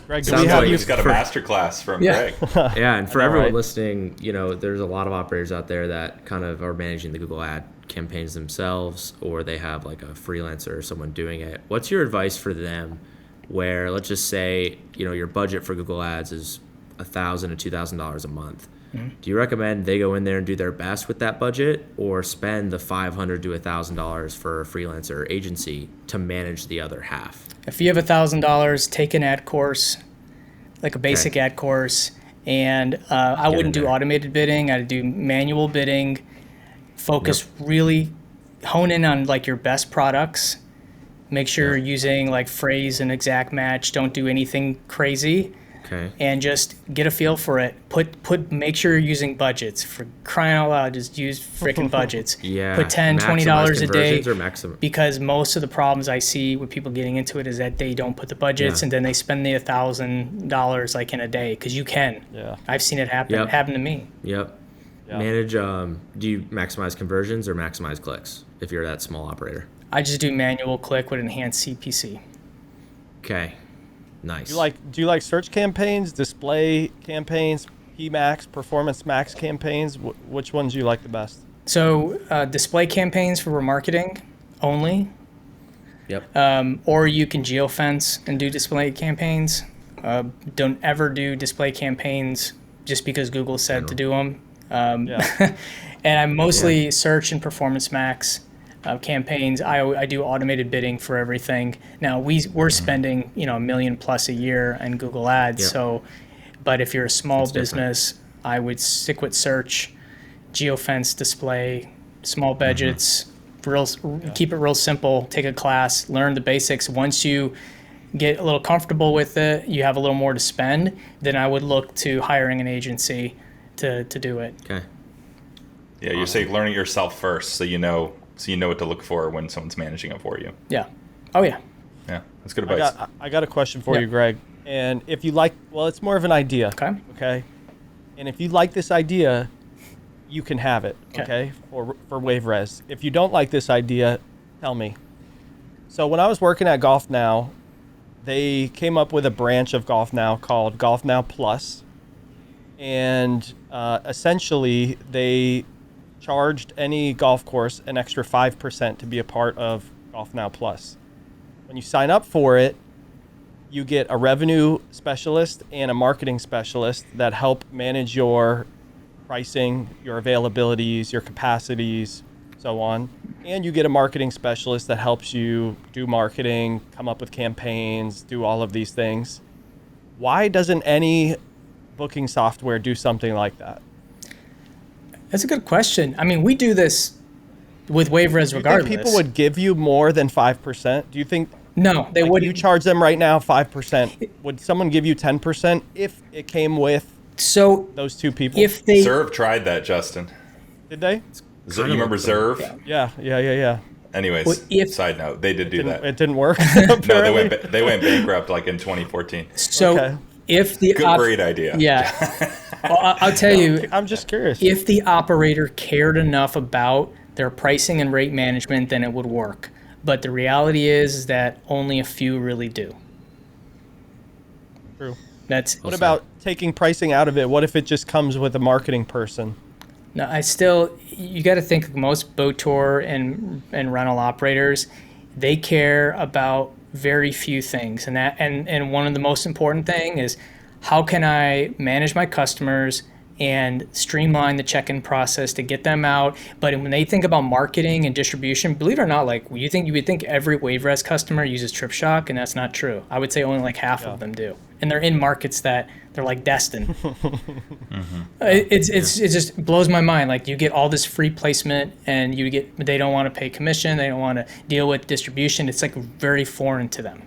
Greg, Sounds like you just got a masterclass from Greg. Yeah, and for everyone listening, there's a lot of operators out there that kind of are managing the Google ad campaigns themselves, or they have like a freelancer or someone doing it. What's your advice for them where, let's just say, your budget for Google ads is $1,000 to $2,000 a month? Do you recommend they go in there and do their best with that budget, or spend the $500 to $1,000 for a freelancer or agency to manage the other half? If you have $1,000, take an ad course, like a basic ad course, and I wouldn't do automated bidding. I'd do manual bidding. Focus really, hone in on like your best products. Make sure you're using like phrase and exact match. Don't do anything crazy. Okay. And just get a feel for it. Make sure you're using budgets. For crying out loud, just use freaking budgets. Put $10, $20 a day. Or because most of the problems I see with people getting into it is that they don't put the budgets and then they spend the $1,000 like in a day, because you can. Yeah. I've seen it happen. It happened to me. Yep. Manage. Do you maximize conversions or maximize clicks if you're that small operator? I just do manual click with enhanced CPC. Okay. Nice. Do you like search campaigns, display campaigns, PMax, Performance Max campaigns? Which ones do you like the best? So display campaigns for remarketing only. Yep. Or you can geofence and do display campaigns. Don't ever do display campaigns just because Google said to do them. And I mostly search and Performance Max campaigns. I do automated bidding for everything. Now we're spending $1 million plus a year in Google Ads. So, but if you're a small business, I would stick with search, geofence, display, small budgets. Keep it real simple. Take a class, learn the basics. Once you get a little comfortable with it, you have a little more to spend. Then I would look to hiring an agency to do it. Okay. Yeah, you're saying learning yourself first, so you know what to look for when someone's managing it for you. Yeah. Oh, yeah. Yeah, that's good advice. I got a question for you, Greg. And if you like, well, it's more of an idea. Okay. Okay. and if you like this idea, you can have it, okay, for WaveRez. If you don't like this idea, tell me. So when I was working at Golf Now, they came up with a branch of Golf Now called Golf Now Plus, and essentially they charged any golf course an extra 5% to be a part of Golf Now Plus. When you sign up for it, you get a revenue specialist and a marketing specialist that help manage your pricing, your availabilities, your capacities, so on. And you get a marketing specialist that helps you do marketing, come up with campaigns, do all of these things. Why doesn't any booking software do something like that? That's a good question. I mean, we do this with WaveRez regardless. Do you think people would give you more than 5%? Do you think? No, they wouldn't. You charge them right now 5%. Would someone give you 10% if it came with those two people? If they Zerv tried that, Justin. Did they? You remember Zerv? Yeah. Anyways, side note, they did do that. It didn't work. No, they went bankrupt like in 2014. So if the great idea. Yeah. Well, I'll tell you. I'm just curious. If the operator cared enough about their pricing and rate management, then it would work. But the reality is that only a few really do. True. What about taking pricing out of it? What if it just comes with a marketing person? No, you got to think of most boat tour and rental operators, they care about very few things. And one of the most important thing is, how can I manage my customers and streamline the check-in process to get them out? But when they think about marketing and distribution, believe it or not, like you would think every WaveRez customer uses Tripshock, and that's not true. I would say only like half of them do. And they're in markets that they're like Destin. It just blows my mind. Like, you get all this free placement, and they don't want to pay commission, they don't want to deal with distribution. It's like very foreign to them.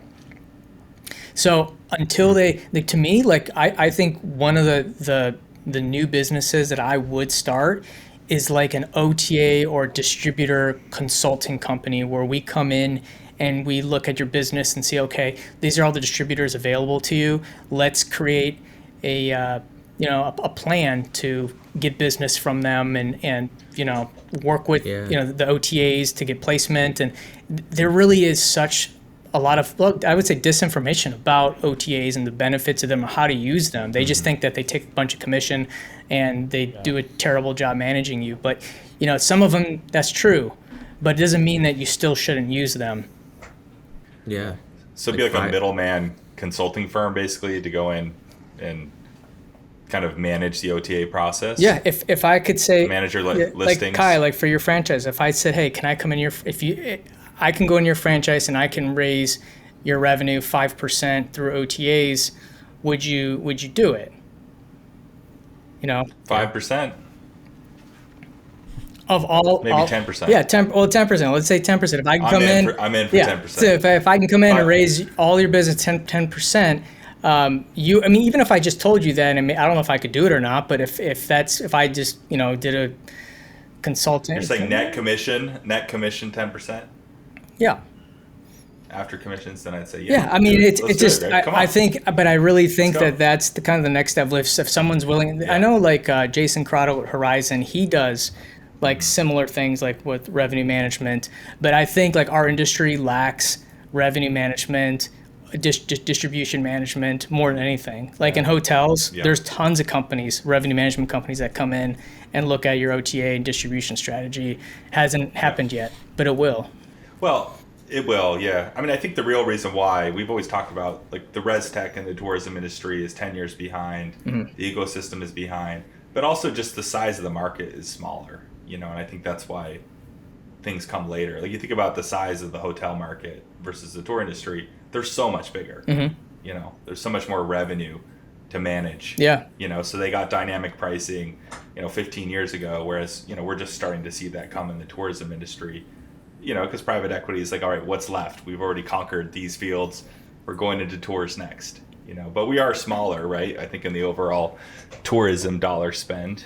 So until to me, like I think one of the new businesses that I would start is like an OTA or distributor consulting company, where we come in and we look at your business and see, okay, these are all the distributors available to you. Let's create a plan to get business from them and work with the OTAs to get placement. And there really is such a lot of, I would say, disinformation about OTAs and the benefits of them and how to use them. They just think that they take a bunch of commission and they do a terrible job managing you. But some of them, that's true, but it doesn't mean that you still shouldn't use them. Yeah. So it'd be like a middleman consulting firm, basically, to go in and kind of manage the OTA process. Yeah, if I could say, manage your listings. Like Kai, like for your franchise, if I said, hey, can I come in I can go in your franchise and I can raise your revenue 5% through OTAs, would you do it? 5%. Of all, maybe 10%. Yeah, 10%. Let's say 10%. If I can I'm in for 10%. So if I can come in and raise all your business 10%, even if I just told you that, I don't know if I could do it or not, but if I just did a consultant. You're saying net commission 10%. Yeah. After commissions, then I'd say yeah. I mean, it's just I think, but I really think that's the kind of the next step. If someone's willing, I know like Jason Crotto at Horizon, he does like similar things like with revenue management, but I think like our industry lacks revenue management, distribution management more than anything. Like in hotels, there's tons of companies, revenue management companies that come in and look at your OTA and distribution strategy. Hasn't happened yet, but it will. Well, it will, yeah. I mean, I think the real reason why we've always talked about like the res tech and the tourism industry is 10 years behind, the ecosystem is behind, but also just the size of the market is smaller, and I think that's why things come later. Like you think about the size of the hotel market versus the tour industry, they're so much bigger. There's so much more revenue to manage. Yeah. So they got dynamic pricing, 15 years ago, whereas, we're just starting to see that come in the tourism industry. Because private equity is like, all right, what's left? We've already conquered these fields. We're going into tours next, but we are smaller, right? I think in the overall tourism dollar spend.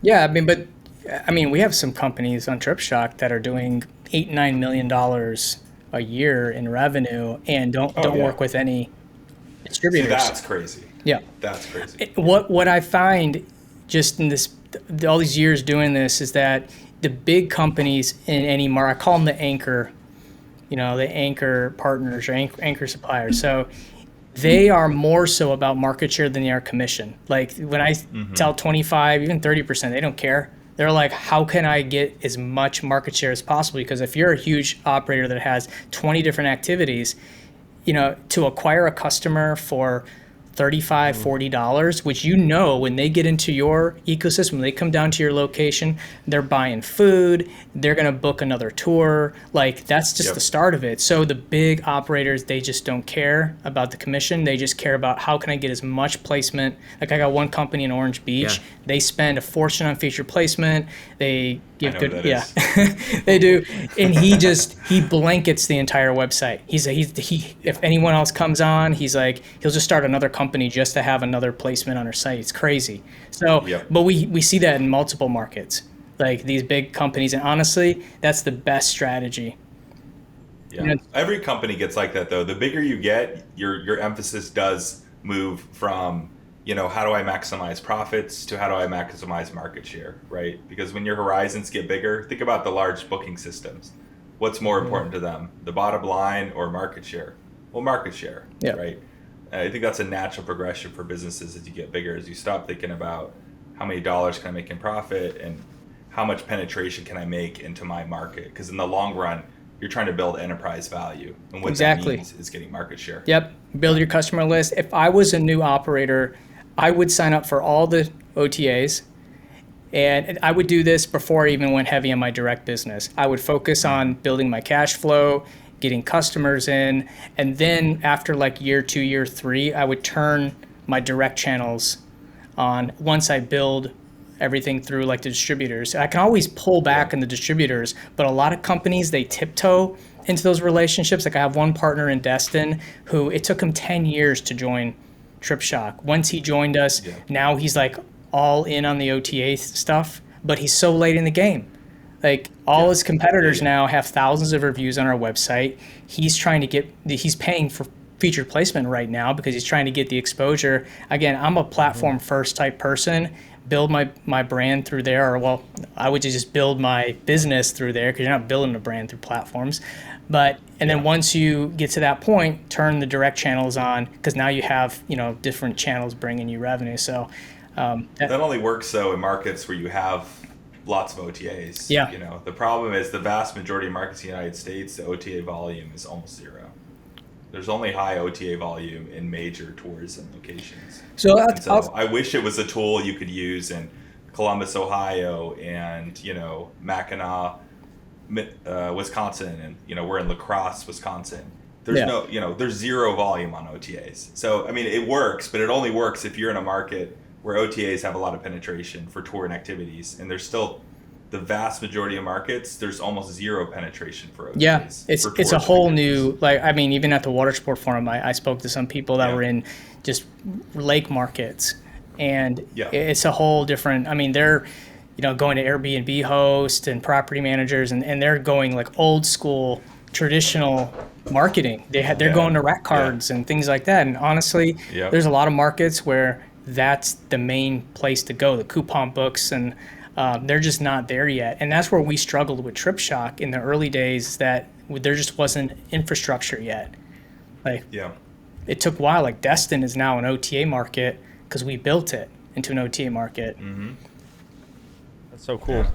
Yeah. We have some companies on Tripshock that are doing $8-9 million a year in revenue and don't work with any distributors. See, that's crazy. Yeah. That's crazy. What I find just in this all these years doing this is that the big companies in any market, I call them the anchor, the anchor partners or anchor suppliers. So they are more so about market share than they are commission. Like when I tell 25, even 30%, they don't care. They're like, how can I get as much market share as possible? Because if you're a huge operator that has 20 different activities, to acquire a customer for $35, $40, which when they get into your ecosystem, when they come down to your location, they're buying food, they're going to book another tour. Like that's just the start of it. So the big operators, they just don't care about the commission. They just care about how can I get as much placement. Like I got one company in Orange Beach. Yeah. They spend a fortune on feature placement. They give good, they do. And he blankets the entire website. If anyone else comes on, he's like, he'll just start another company just to have another placement on our site. It's crazy. So, but we see that in multiple markets, like these big companies. And honestly, that's the best strategy. Yeah. Every company gets like that though. The bigger you get, your emphasis does move from, how do I maximize profits to how do I maximize market share, right? Because when your horizons get bigger, think about the large booking systems. What's more important to them, the bottom line or market share? Well, market share, right? I think that's a natural progression for businesses as you get bigger, as you stop thinking about how many dollars can I make in profit and how much penetration can I make into my market? Because in the long run, you're trying to build enterprise value. And what that means is getting market share. Yep. Build your customer list. If I was a new operator, I would sign up for all the OTAs. And I would do this before I even went heavy on my direct business. I would focus on building my cash flow, getting customers in. And then after like year 2, year 3, I would turn my direct channels on once I build everything through like the distributors. I can always pull back in the distributors, but a lot of companies, they tiptoe into those relationships. Like I have one partner in Destin who it took him 10 years to join Tripshock. Once he joined us, now he's like all in on the OTA stuff, but he's so late in the game. Like all his competitors now have thousands of reviews on our website. He's paying for featured placement right now because he's trying to get the exposure. Again, I'm a platform first type person. Build my brand through there, or I would just build my business through there because you're not building a brand through platforms. Then once you get to that point, turn the direct channels on because now you have different channels bringing you revenue. So that only works though in markets where you have lots of OTAs. Yeah. The problem is the vast majority of markets in the United States, the OTA volume is almost zero. There's only high OTA volume in major tourism locations. So I wish it was a tool you could use in Columbus, Ohio, and Mackinac, Wisconsin, and we're in La Crosse, Wisconsin. There's there's zero volume on OTAs. So I mean, it works, but it only works if you're in a market where OTAs have a lot of penetration for tour and activities, and there's still the vast majority of markets, there's almost zero penetration for OTAs. Yeah, it's a whole new, even at the Water Sport Forum, I spoke to some people that were in just lake markets, and it's a whole different, they're, going to Airbnb hosts and property managers, and they're going like old school, traditional marketing. They're going to rack cards and things like that, and honestly, there's a lot of markets where that's the main place to go, the coupon books, and they're just not there yet. And that's where we struggled with Tripshock in the early days, that there just wasn't infrastructure yet. It took a while. Like Destin is now an OTA market because we built it into an OTA market. Mm-hmm. That's so cool.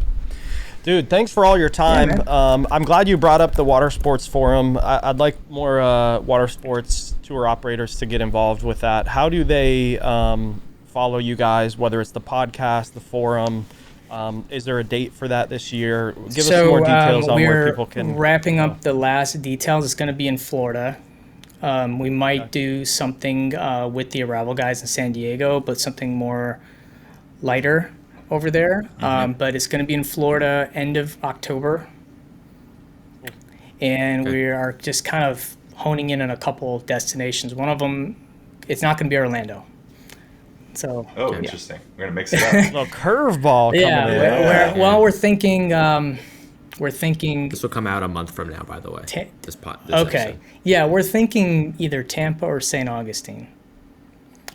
Dude, thanks for all your time. I'm glad you brought up the Water Sports Forum. I'd like more water sports tour operators to get involved with that. How do they follow you guys, whether it's the podcast, the forum? Is there a date for that this year? Give us some more details on where people can. We're wrapping up the last details. It's going to be in Florida. We might do something with the Arrival guys in San Diego, but something more lighter over there. But it's going to be in Florida end of October. And we are just kind of honing in on a couple destinations. One of them, it's not going to be Orlando. So, interesting. We're gonna mix it up. A little curveball coming in. We're thinking. This will come out a month from now, by the way. This okay. Episode. Yeah, we're thinking either Tampa or St. Augustine.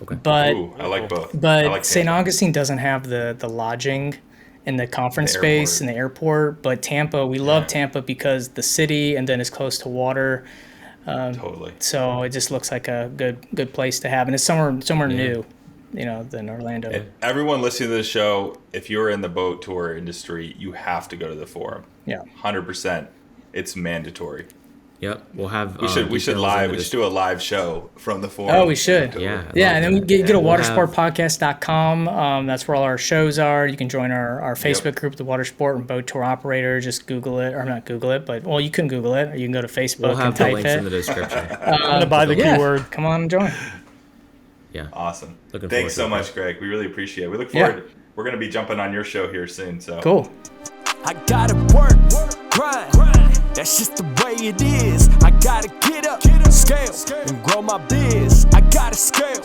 Okay. But Ooh, I like both. I but like St. Tampa. Augustine doesn't have the lodging and the conference The space airport. and the airport. But Tampa, we love Tampa because the city and then it's close to water. Totally. So it just looks like a good place to have, and it's somewhere new, than Orlando. Everyone listening to this show, if you're in the boat tour industry, you have to go to the forum. Yeah. 100%. It's mandatory. Yep. We'll have. We should details in we the should do a live show from the forum. Oh, we should. Yeah. Yeah, and then we get a We'll have- watersportpodcast.com. That's where all our shows are. You can join our Facebook group, the Water Sport and Boat Tour Operator. Just Google it, or not Google it, but you can Google it. Or you can go to Facebook We'll and have the type links it. in the description. I'm gonna buy the keyword. Come on and join. Yeah. Awesome. Looking Thanks so forward to much, it. Greg. We really appreciate it. We look Yeah. forward. We're going to be jumping on your show here soon. So Cool. I gotta work, grind. That's just the way it is. I gotta get up, scale, and grow my biz. I gotta scale,